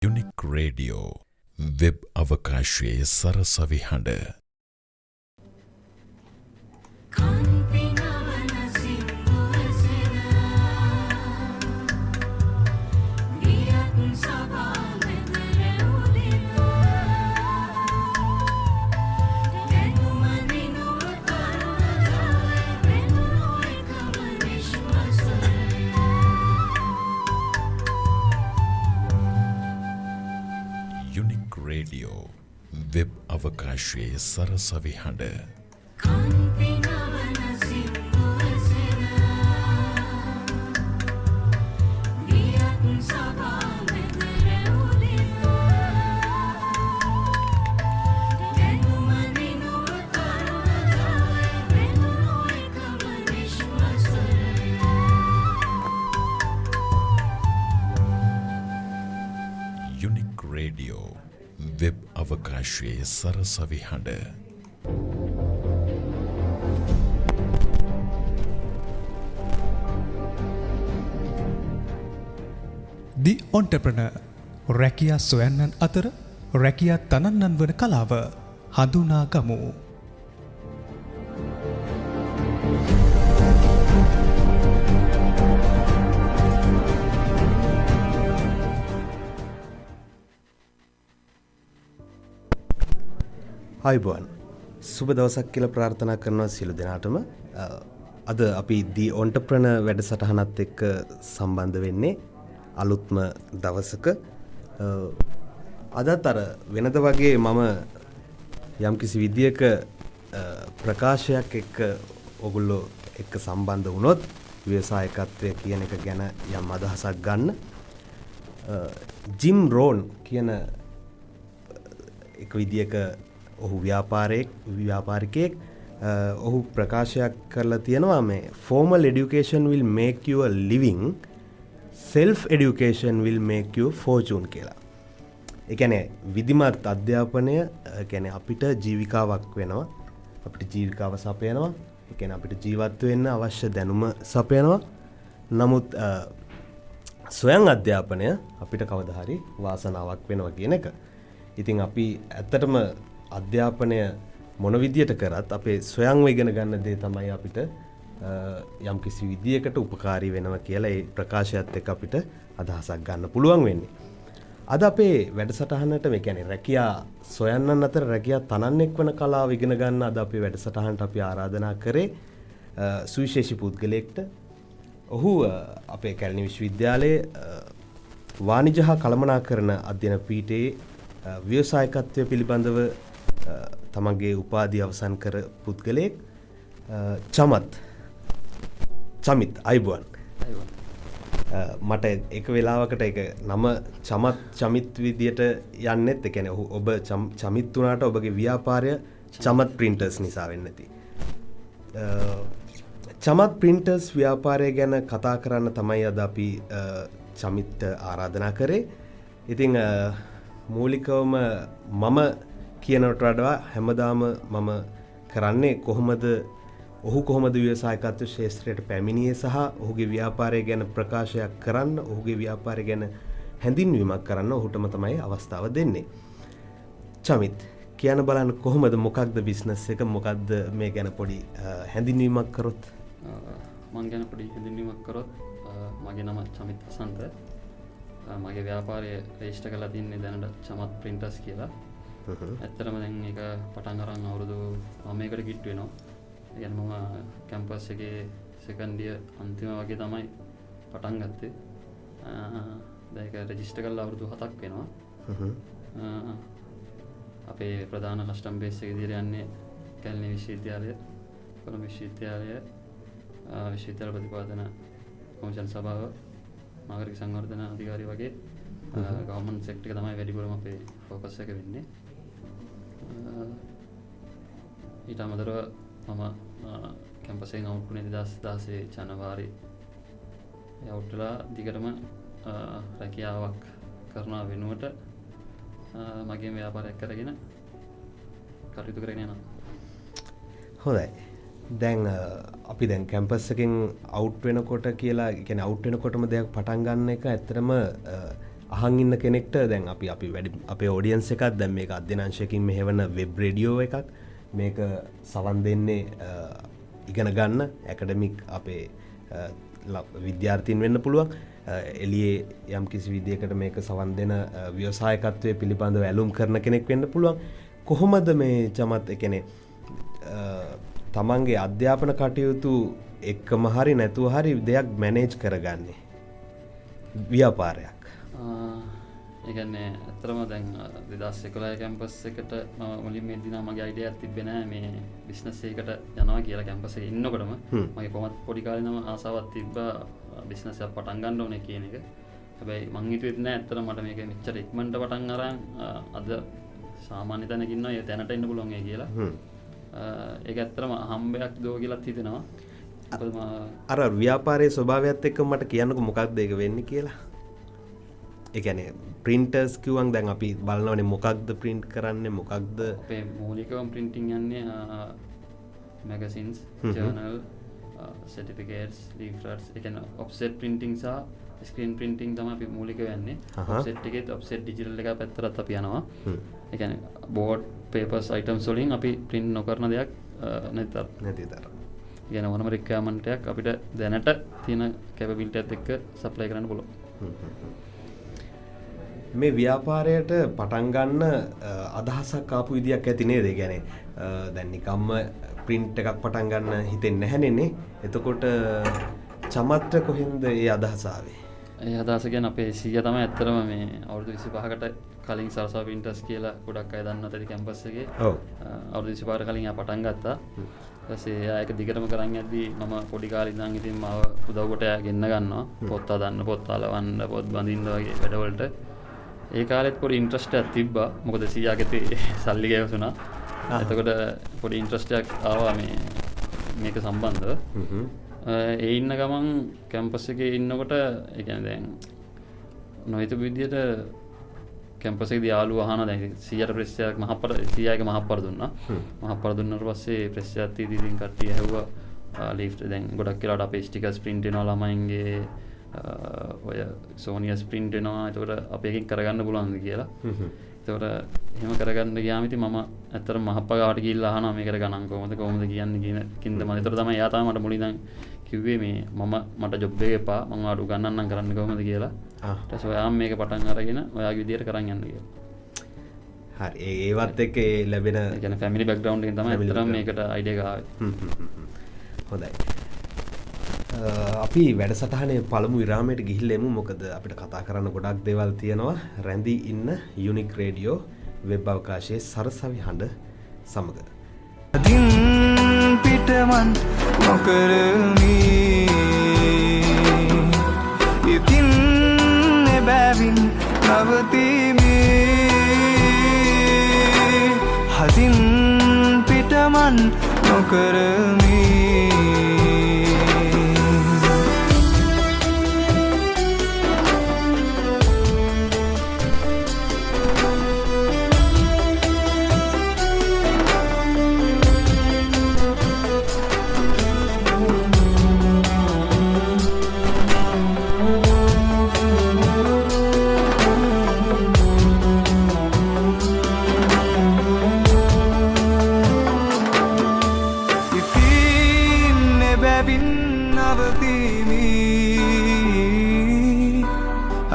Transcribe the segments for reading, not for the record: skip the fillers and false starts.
Unique Radio web අවකාශයේ සරසවිහඬ Unique Radio web අවකාශයේ සරසවිහඬ Unique Radio web අවකාශයේ සරසවිහඬ The Entrepreneur රැකියා සොයන්නන් අතර රැකියා තනන්නන් වන කලාව හඳුනා ගමු. ආයුබෝවන් සුබ දවසක් කියලා ප්‍රාර්ථනා කරනවා සියලු දෙනාටම. අද අපි දී ඔන්ටර්ප්‍රෙනර් වැඩසටහනත් එක්ක සම්බන්ධ වෙන්නේ අලුත්ම දවසක. අදත් අර වෙනද වගේ මම යම්කිසි විදියක ප්‍රකාශයක් එක්ක ඔගොල්ලෝ එක්ක සම්බන්ධ වුණොත් ව්‍යවසායකත්වය කියන එක ගැන යම් අදහසක් ගන්න. ජිම් රෝන් කියන එක විදියක ඔහු ව්‍යාපාරිකයෙක් ඔහු ප්‍රකාශයක් කරලා තියෙනවා මේ formal education will make you a living, self education will make you fortune කියලා. ඒ කියන්නේ විධිමත් අධ්‍යාපනය කියන්නේ අපිට ජීවිකාවක් වෙනවා, අපිට ජීවිකාව සපයනවා, ඒ කියන්නේ අපිට ජීවත් වෙන්න අවශ්‍ය දැනුම සපයනවා. නමුත් ස්වයං අධ්‍යාපනය අපිට කවදා හරි වාසනාවක් වෙනවා කියන එක. ඉතින් අපි ඇත්තටම අධ්‍යාපනය මොන විදියට කරත් අපේ ස්වයංව ඉගෙන ගන්න දේ තමයි අපිට යම්කිසි විදියකට උපකාරී වෙනවා කියලා ඒ ප්‍රකාශයත් එක්ක අපිට අදහසක් ගන්න පුළුවන් වෙන්නේ. අද අපේ වැඩසටහනට මේ කියන්නේ රැකියා සොයන්නන් අතර රැකියා තනන්නෙක් වන කලාව ඉගෙන ගන්න අද අපේ වැඩසටහනට අපි ආරාධනා කරේ සුවිශේෂී පුද්ගලයෙක්ට. ඔහු අපේ කැලණි විශ්වවිද්‍යාලයේ වාණිජ හා කළමනාකරණ අධ්‍යයන පීඨයේ ව්‍යවසායකත්වය පිළිබඳව තමන්ගේ උපාධිය අවසන් කර පුද්ගලයෙක්. චමිත් අයිබුවන්. මට එක වෙලාවකට එක නම චමිත් විදියට යන්නෙත් ඒ කියන්නේ ඔබ චමිත් වුණාට ඔබගේ ව්‍යාපාරය චමත් ප්‍රින්ටර්ස් නිසා වෙන්නේ නැති. චමත් ප්‍රින්ටර්ස් ව්‍යාපාරය ගැන කතා කරන්න තමයි අද අපි චමිත් ආරාධනා කරේ. ඉතින් මූලිකවම මම කියනට වඩා හැමදාම මම කරන්නේ ඔහු කොහොමද ව්‍යවසායකත්ව ශාස්ත්‍රයට පැමිණියේ සහ ඔහුගේ ව්‍යාපාරය ගැන ප්‍රකාශයක් කරන්න, ඔහුගේ ව්‍යාපාරය ගැන හැඳින්වීමක් කරන්න ඔහුටම තමයි අවස්ථාව දෙන්නේ. චමිත් කියන්න බලන්න කොහොමද, මොකක්ද බිස්නස් එක, මොකක්ද මේ ගැන පොඩි හැඳින්වීමක් කරොත්? මං ගැන පොඩි හැඳින්වීමක් කරොත් මගේ නම චමිත් වසන්ත. මගේ ව්‍යාපාරය රෙජිස්ටර් කරලා තින්නේ දැනට චමත් ප්‍රින්ටර්ස් කියලා. ඇත්තටම දැන් ඒක පටන් අරන් අවුරුදු 9කට කිට්ටු වෙනවා. ඒ කියන්නේ මම කැම්පස් එකේ සෙකන්ඩ් ඉයර් අන්තිම වගේ තමයි පටන් ගත්තේ. දැන් ඒක රෙජිස්ටර් කරලා අවුරුදු 7ක් වෙනවා. අපේ ප්‍රධාන කස්ටම් බේස් එක විදිහට යන්නේ කැලණි විශ්වවිද්‍යාලය, කොළඹ විශ්වවිද්‍යාලය, විශ්වවිද්‍යාල ප්‍රතිපාදන කොමිෂන් සභාව, නාගරික සංවර්ධන අධිකාරිය වගේ ගවර්න්මන්ට් සෙක්ටර් එක තමයි වැඩිපුරම අපේ ફોකස් එක වෙන්නේ. ඊට අමතරව මම කැම්පස් එකෙන් අවුට් වුණේ 2016 ජනවාරි. ඒ අවුට් වෙලා දිගටම රැකියාවක් කරන වෙනුවට මගේ ව්‍යාපාරයක් කරගෙන කටයුතු කරගෙන යනවා. හොඳයි. දැන් අපි දැන් කැම්පස් එකෙන් අවුට් වෙනකොට කියලා කියන්නේ අවුට් වෙනකොටම දෙයක් පටන් ගන්න එක ඇත්තටම අහන් ඉන්න කෙනෙක්ට දැන් අපි වැඩි අපේ ඔඩියන්ස් එකක් දැන් මේක අධ්‍යනාංශයකින් මෙහෙවන වෙබ් රේඩියෝ එකක් මේක සවන් දෙන්නේ ඉගෙන ගන්න ඇකඩමික් අපේ විද්‍යාර්ථීන් වෙන්න පුළුවන් එළියේ යම් කිසි විදියකට මේක සවන් දෙන ව්‍යවසායකත්වයේ පිළිබඳව ඇලුම් කරන කෙනෙක් වෙන්න පුළුවන් කොහොමද මේ චමත් ඒ කියන්නේ තමන්ගේ අධ්‍යාපන කටයුතු එක්කම හරි නැතුව හරි දෙයක් මැනේජ් කරගන්නේ ව්‍යාපාරයක් ඒ කියන්නේ අතරම දැන් 2011 කැම්පස් එකට මම මුලින්ම එදිනා මගේ අයිඩියා එකක් තිබ්බේ නැහැ මේ බිස්නස් එකකට යනවා කියලා කැම්පස් එකේ ඉන්නකොටම මගේ කොහොමත් පොඩි කාලේ නම් ආසාවක් තිබ්බා බිස්නස් එකක් පටන් ගන්න ඕනේ කියන එක. හැබැයි මං හිතුවෙත් නෑ ඇත්තටම මට මේක මෙච්චර ඉක්මනට පටන් අරන් අද සාමාන්‍ය තැනක ඉන්නවා ඒ තැනට එන්න පුළුවන් ඒ කියලා. ඒක ඇත්තටම හම්බයක් දෝ කියලාත් හිතෙනවා. අර ව්‍යාපාරයේ ස්වභාවයත් එක්ක මට කියන්නකෝ මොකක්ද ඒක වෙන්නේ කියලා. ඒ කියන්නේ printers කිව්වන් දැන් අපි බලනවනේ මොකක්ද print කරන්නේ මොකක්ද අපේ මූලිකවම printing යන්නේ magazines journal certificates leaflets ඒ කියන්නේ offset printing සහ screen printing තමයි අපි මූලිකව යන්නේ offset එකේත් offset digital එක පැත්තට අපි යනවා ඒ කියන්නේ board papers items වලින් අපි print නොකරන දෙයක් නැතිතර කියන මොනම requirement එකක් අපිට දැනට තියෙන capability එකත් එක්ක supply කරන්න පුළුවන් මේ ව්‍යාපාරයට පටන් ගන්න අදහසක් ආපු විදියක් ඇති නේද? ඒ කියන්නේ දැන් නිකම්ම print එකක් පටන් ගන්න හිතෙන්නේ නැහැනේ. එතකොට චමත්ට කොහෙන්ද ඒ අදහස ආවේ? ඒ අදහස කියන්නේ අපේ සීයා තමයි ඇත්තටම මේ අවුරුදු 25කට කලින් සරසා printers කියලා ගොඩක් අය දන්නවා තේ කැම්පස් එකේ. ඔව්. අවුරුදු 25කට කලින් ආ පටන් ගත්තා. ඊට පස්සේ එයා ඒක දිගටම කරන් යද්දී මම පොඩි කාලේ ඉඳන් ඉතින් මාව උදව්වට ගෙන්න ගන්නවා. පොත් හදන්න, පොත් අලවන්න, පොත් බඳින්න වගේ වැඩවලට. ඒ කාලෙත් පොඩි ඉන්ට්‍රස්ට් එකක් තිබ්බා. මොකද සීයාගේ සල්ලි ගෙවුණා. එතකොට පොඩි ඉන්ට්‍රස්ට් එකක් ආවා මේක සම්බන්ධව. ඒ ඉන්න ගමන් කැම්පස් එකේ ඉන්නකොට ඒ කියන්නේ දැන් නොහිතපු විදියට කැම්පස් එකේදී යාළුවා අහනවා දැන් සීයාට ප්‍රෙස් එකක් සීයාගේ මහප්පර දුන්නා. මහප්පර දුන්නාට පස්සේ ප්‍රෙස් එකක් තීදී ඉතින් කට්ටිය ඇහුවා ලිෆ්ට් දැන් ගොඩක් වෙලාවට අපේ ස්ටිකර්ස් print වෙනවා ළමයින්ගේ ඔය සෝනියස් print වෙනවා. ඒකට අපි එකකින් කරගන්න පුළුවන්ද කියලා. ඒකට එහෙම කරගන්න ගියාම ඉතින් මම ඇත්තටම මහප්පා ගාවට ගිහිල්ලා අහනවා මේකට ගණන් කොහොමද කියන්නේ කියන කින්ද මම. ඒතර තමයි එයා තමයි මට මුලින් ඉඳන් කිව්වේ මේ මට ජොබ් එක එපා මම ආඩු ගන්නන්නම් කරන්න කොහොමද කියලා. ඊට පස්සේ ඔයාම මේක පටන් අරගෙන ඔයාගේ විදියට කරන් යන්න කියලා. හරි ඒවත් එක්ක ඒ ලැබෙන ඒ කියන්නේ ෆැමිලි බෑග්ග්‍රවුන්ඩ් එකෙන් තමයි ඇත්තටම මේකට අයිඩියා එක ආවේ. හොඳයි. අපි වැඩසටහනේ පළමු විරාමයට ගිහිල්ලා එමු. මොකද අපිට කතා කරන්න ගොඩක් දේවල් තියෙනවා. රැඳී ඉන්න යුනික් රේඩියෝ වෙබ් අවකාශයේ සරසවි හඬ සමග. දින් පිටමන් නොකරමි ඉතින් එබැවින් නවතිමි හදින් පිටමන් නොකරමි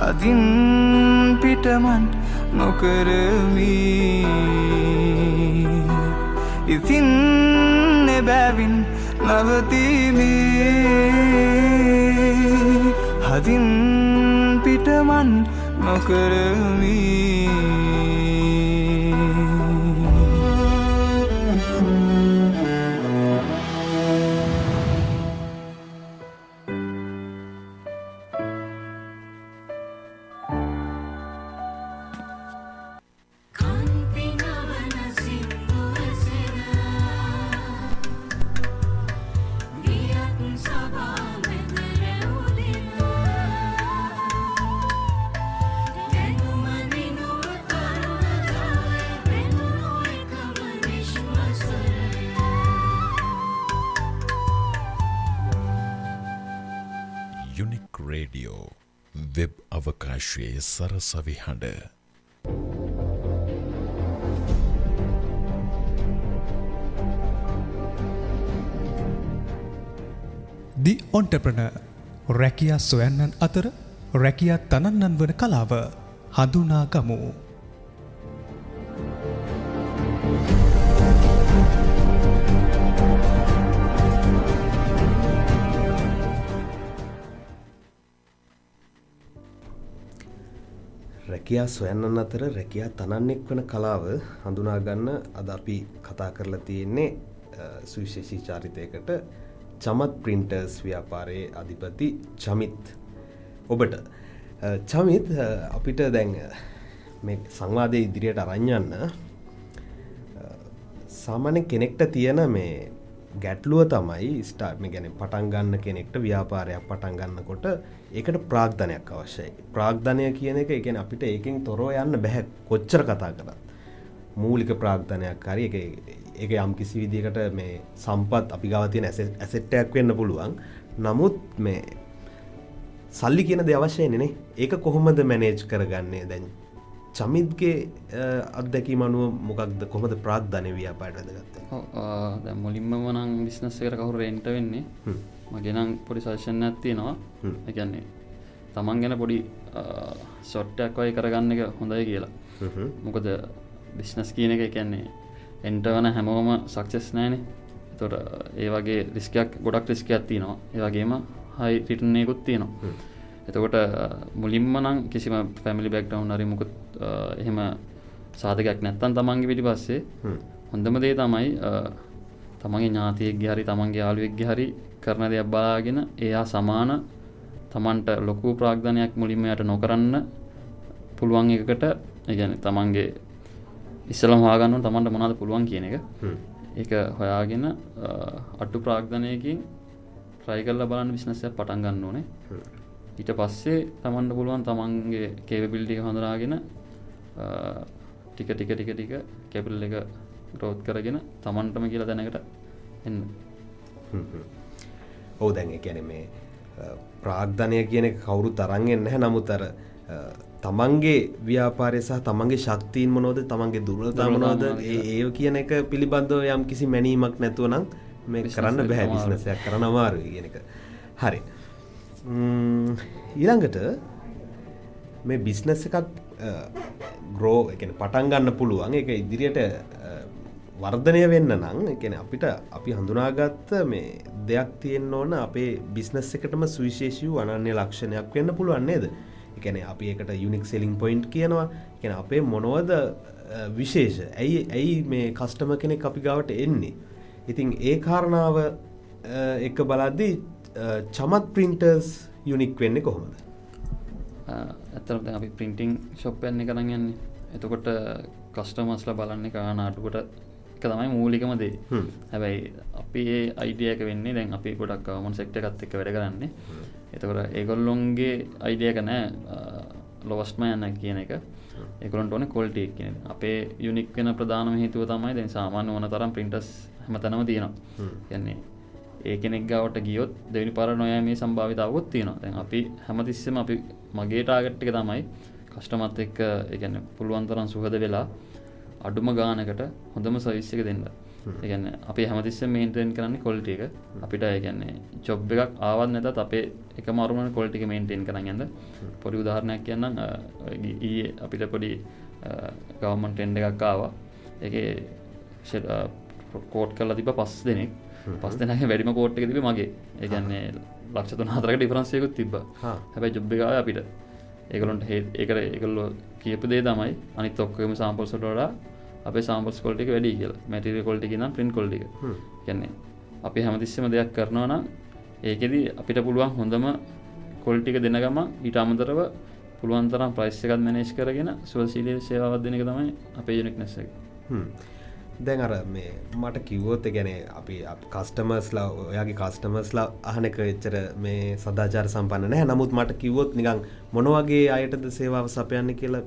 අදින් පිටමන් නොකරමි ඉතින් එබැවින් නවතිමි හදින් පිටමන් නොකරමි අවකාශයේ සරසවි හඬ. The Entrepreneur රැකියා සොයන්නන් අතර රැකියා තනන්නන් වන කලාව හඳුනා ගමු. රැකියා සොයන්නන් අතර රැකියා තනන්නෙක් වන කලාව හඳුනා ගන්න අද අපි කතා කරලා තියෙන්නේ සුවිශේෂී චාරිතයකට චමත් ප්‍රින්ටර්ස් ව්‍යාපාරයේ අධිපති චමිත්. ඔබට චමිත් අපිට දැන් මේ සංවාදයේ ඉදිරියට අරන් යන්න සාමාන්‍ය කෙනෙක්ට තියෙන මේ ගැටලුව තමයි ස්ටාර්ට් මේ කියන්නේ පටන් ගන්න කෙනෙක්ට ව්‍යාපාරයක් පටන් ගන්නකොට ඒකට ප්‍රාග්ධනයක් අවශ්‍යයි. ප්‍රාග්ධනය කියන එක කියන්නේ අපිට ඒකෙන් තොරව යන්න බෑ කොච්චර කතා කරත්. මූලික ප්‍රාග්ධනයක් හරි ඒක යම් කිසි විදිහකට මේ සම්පත් අපි ගාව තියෙන ඇසෙට් එකක් වෙන්න පුළුවන්. නමුත් මේ සල්ලි කියන දේ අවශ්‍යයිනේ නේ. ඒක කොහොමද මැනේජ් කරගන්නේ? දැන් චමිත්ගේ අත්දැකීම අනුව මොකක්ද කොහොමද ප්‍රාග්ධනය ව්‍යාපාරයට වැදගත්? දැන් මුලින්ම නම් බිස්නස් එකට කවුරු රෙන්ට් වෙන්නේ මගේ නම් පොඩි සජෙෂන් එකක් තියෙනවා. ඒ කියන්නේ තමන් ගැන පොඩි ෂොට් එකක් වගේ කරගන්න එක හොඳයි කියලා. මොකද බිස්නස් කියන එක කියන්නේ එන්ටර් වෙන හැමෝම සක්සස් නැහැනේ. ඒතකොට ඒ වගේ රිස්කයක් ගොඩක් රිස්කයක් තියෙනවා. ඒ වගේම හයි රිටර්න් එකකුත් තියෙනවා. එතකොට මුලින්ම නම් කිසිම ෆැමිලි බෑග්ග්‍රවුන්ඩ් හරි මොකද එහෙම සාධකයක් නැත්තම් තමන්ගේ පිටිපස්සේ හොඳම දේ තමයි තමන්ගේ ඥාතියෙක්ගේ හරි තමන්ගේ යාළුවෙක්ගේ හරි කරන දේක් බලාගෙන එයා සමාන තමන්ට ලොකු ප්‍රාග්ධනයක් මුලින්ම යට නොකරන්න පුළුවන් එකකට ඒ කියන්නේ තමන්ගේ ඉස්සලම හොයාගන්න ඕන තමන්ට මොනවද පුළුවන් කියන එක. ඒක හොයාගෙන අඩු ප්‍රාග්ධනයකින් try කරලා බලන්න බිස්නස් එකක් පටන් ගන්න ඕනේ. ඊට පස්සේ තමන්ට පුළුවන් තමන්ගේ capability එක හඳුනාගෙන ටික capital එක growth කරගෙන තමන්ටම කියලා දැනකට එන්න. ඔව් දැන් ඒ කියන්නේ මේ ප්‍රාග්ධනය කියන එක කවුරුත් අරන් එන්නේ නැහැ. නමුත් අර තමන්ගේ ව්‍යාපාරය සහ තමන්ගේ ශක්තියින් මොනවද තමන්ගේ දුර්වලතා මොනවද ඒ කියන එක පිළිබඳව යම් කිසි මැනීමක් නැතුව නම් මේ කරන්න බෑ. බිස්නස් එකක් කරන්න අමාරුයි කියන එක. හරි. ඊළඟට මේ බිස්නස් එකක් ග්‍රෝ ඒ කියන්නේ පටන් ගන්න පුළුවන්. ඒක ඉදිරියට වර්ධනය වෙන්න නම් ඒ කියන්නේ අපි හඳුනාගත්ත මේ දෙයක් තියෙන්න ඕන අපේ බිස්නස් එකටම සුවිශේෂී වූ අනන්‍ය ලක්ෂණයක් වෙන්න පුළුවන් නේද? ඒ කියන්නේ අපි ඒකට යුනික් සෙලින් පොයින්ට් කියනවා. ඒ කියන්නේ අපේ මොනවද විශේෂ? ඇයි මේ කස්ටමර් කෙනෙක් අපි ගාවට එන්නේ? ඉතින් ඒ කාරණාව එක බලද්දී චමත් ප්‍රින්ටර්ස් යුනික් වෙන්නේ කොහොමද? ඇත්තටම දැන් අපි ප්‍රින්ටිං ෂොප් එකක් කරන් යන්නේ. එතකොට කස්ටමර්ස්ලා බලන්නේ කාන අඩුවට එක තමයි මූලිකම දේ. හැබැයි අපි මේ අයිඩියා එක වෙන්නේ දැන් අපි ගොඩක් ගවර්න්මන්ට් සෙක්ටර් එකත් එක්ක වැඩ කරන්නේ. එතකොට ඒගොල්ලොන්ගේ අයිඩියා එක නෑ ලොවස්ට්ම යන කියන එක. ඒගොල්ලන්ට ඕනේ ක්වොලිටි එක කියන. අපේ යුනික් වෙන ප්‍රධානම හේතුව තමයි දැන් සාමාන්‍ය ඕන තරම් ප්‍රින්ටර්ස් හැමතැනම තියෙනවා. කියන්නේ ඒ කෙනෙක් ගාවට ගියොත් දෙවෙනි පාර නොයෑමේ සම්භාවිතාවකුත් තියෙනවා. දැන් අපි හැමතිස්සෙම අපි මගේ ටාගට් එක තමයි කස්ටමර්ත් එක්ක ඒ කියන්නේ පුළුවන් තරම් සුහද වෙලා අඩුම ගානකට හොඳම සර්විස් එක දෙන්න. ඒ කියන්නේ අපි හැමතිස්සෙම මේන්ටේන් කරන්නේ ක්වොලිටි එක. අපිට ඒ කියන්නේ ජොබ් එකක් ආවත් නැතත් අපේ එකම අරමුණ ක්වොලිටි එක මේන්ටේන් කරන් යන්න. පොඩි උදාහරණයක් කියන්නම්. ඊයේ අපිට පොඩි ගවර්න්මන්ට් ටෙන්ඩර් එකක් ආවා. ඒකේ කෝට් කරලා තිබ්බ 5 දෙනෙක්. 5 දෙනාගේ වැඩිම කෝට් එක තිබ්බේ මගේ. ඒ කියන්නේ ලක්ෂ 3-4ක ඩිෆරන්ස් එකකුත් තිබ්බා. හැබැයි ජොබ් එක ආවේ අපිට. ඒගොල්ලෝ කියපු දේ තමයි අනිත් ඔක්කොම සාම්පල්ස් වලට වඩා අපේ සාම්පල්ස් ක්වොලිටි එක වැඩි කියලා. මැටීරියල් ක්වොලිටි එක නම් ප්‍රින්ට් ක්වොලිටි එක. කියන්නේ අපි හැමතිස්සෙම දෙයක් කරනවා නම් ඒකෙදි අපිට පුළුවන් හොඳම ක්වොලිටි එක දෙන ගමන් ඊට අමතරව පුළුවන් තරම් ප්‍රයිස් එකක් මැනේජ් කරගෙන සුවශීලී සේවාවක් දෙන එක තමයි අපේ යුනික්නස් එක. දැන් අර මේ මට කිව්වොත් ඒ කියන්නේ අපි කස්ටමර්ස්ලා ඔයාගේ කස්ටමර්ස්ලා අහන එක එච්චර මේ සදාචාර සම්පන්න නැහැ. නමුත් මට කිව්වොත් නිකන් මොන වගේ අයටද සේවාව සපයන්නේ කියලා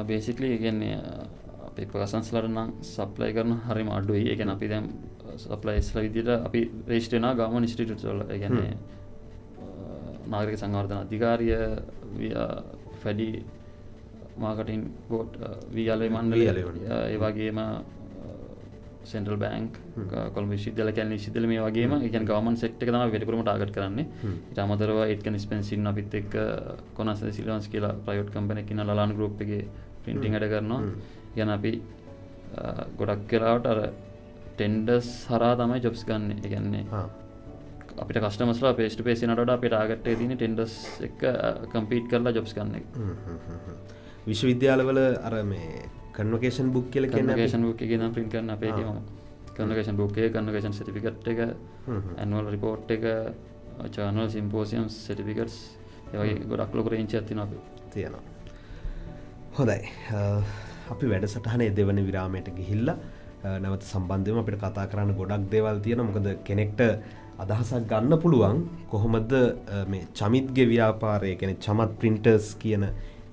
බේසික්ලි ඒ කියන්නේ අපි පර්සන්ස්ලාට නම් සප්ලයි කරන හරියම අඩුයි. ඒ කියන්නේ අපි දැන් සප්ලයිස්ලා විදියට අපි රෙජිස්ටර් වෙනවා ගවර්න්මන්ට් ඉන්ස්ටිටියුට්ස් වල. ඒ කියන්නේ නාගරික සංවර්ධන අධිකාරිය ෆැඩි මාර්කටින් බෝඩ් වියලේ මණ්ඩලය ඒ වගේම සෙන්ට්‍රල් බැංක් කොළඹ විශ්වවිද්‍යාල කැලණි විශ්වවිද්‍යාල මේ වගේම ඒ කියන්නේ ගවර්න්මන්ට් සෙක්ටර් එක තමයි වැඩිපුරම ටාගට් කරන්නේ. ඊට අමතරව ඒත්කන් ස්පෙන්සින් අපිත් එක්ක කොනස් සිලවන්ස් කියලා ප්‍රයිවට් කම්පැනි එකක් ඉන්න ලලාන් ගෲප් එකේ ප්‍රින්ටින් වැඩ කරනවා. කියන අපි ගොඩක් වෙලාවට අර ටෙන්ඩර්ස් හරහා තමයි ජොබ්ස් ගන්න. ඒ කියන්නේ අපිට කස්ටමර්ස්ලා ෆේස් ටු ෆේස් වෙනකොට අපේ ටාගට් එකේ තියෙන ටෙන්ඩර්ස් එක්ක කම්පීට් කරලා ජොබ්ස් ගන්න එක. විශ්වවිද්‍යාලවල අර මේ කන්වොකේෂන් බුක් කියලා කියන්නේ කන්වොකේෂන් බුක් එකේ නම් print කරන්න අපේ එකේම කන්වොකේෂන් බුක් එකේ කන්වොකේෂන් සර්ටිෆිකේට් එක ඇනුවල් රිපෝට් එක ජර්නල් සිම්පෝසියම්ස් සර්ටිෆිකේට්ස් ඒ වගේ ගොඩක් ලොකු රේන්ජ් එකක් තියෙනවා අපි තියෙනවා. හොඳයි. අපි වැඩසටහනේ දෙවන විරාමයට ගිහිල්ලා නැවත සම්බන්ධ වෙමු. අපිට කතා කරන්න ගොඩක් දේවල් තියෙනවා. මොකද කෙනෙක්ට අදහසක් ගන්න පුළුවන් කොහොමද මේ චමිත්ගේ ව්‍යාපාරය කියන්නේ චමත් ප්‍රින්ටර්ස් කියන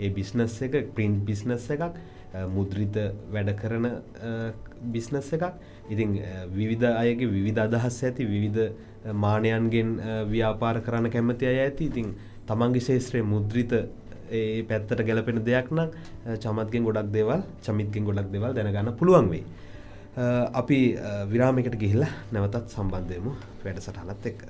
ඒ බිස්නස් එක ප්‍රින්ට් බිස්නස් එකක් මුද්‍රිත වැඩ කරන බිස්නස් එකක්. ඉතින් විවිධ අයගේ විවිධ අදහස් ඇති විවිධ මානයන්ගෙන් ව්‍යාපාර කරන්න කැමති අය ඇති. ඉතින් තමන්ගේ ශේෂ්ත්‍රයේ මුද්‍රිත ඒ පැත්තට ගැලපෙන දෙයක් නම් චමත්ගෙන් ගොඩක් දේවල් චමිත්ගෙන් ගොඩක් දේවල් දැනගන්න පුළුවන් වෙයි. අපි විරාමයකට ගිහිල්ලා නැවතත් සම්බන්ධ වෙමු වැඩසටහනත් එක්ක.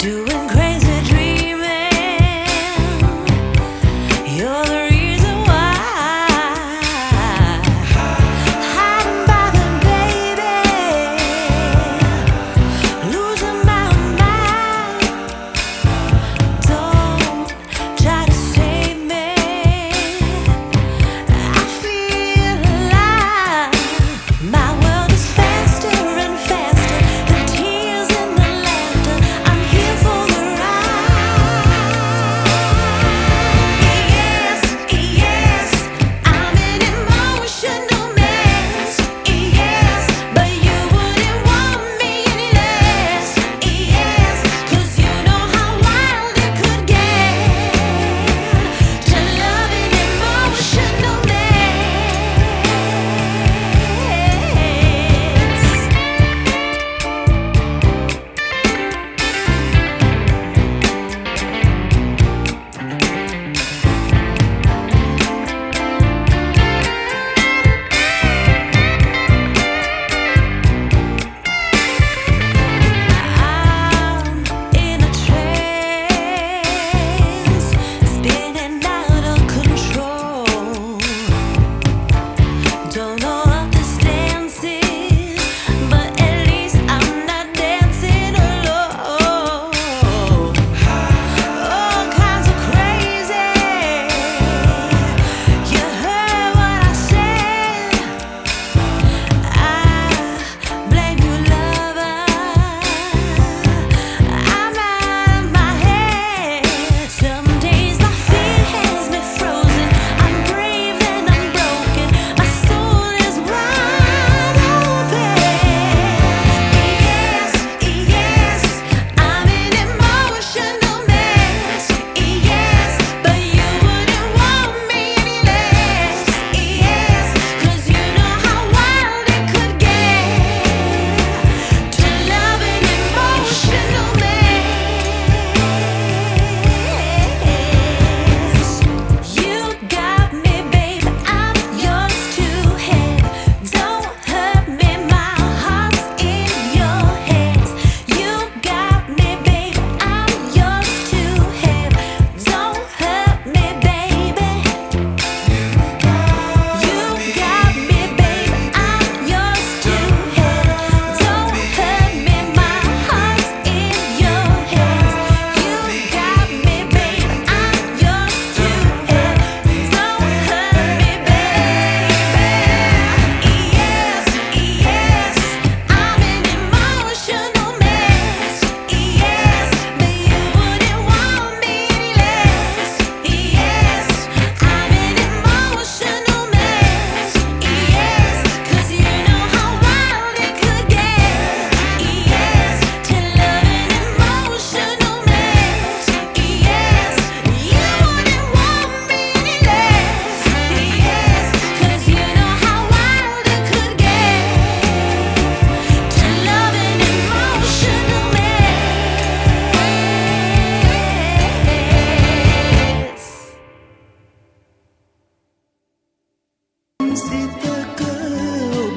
Doing crazy dreaming.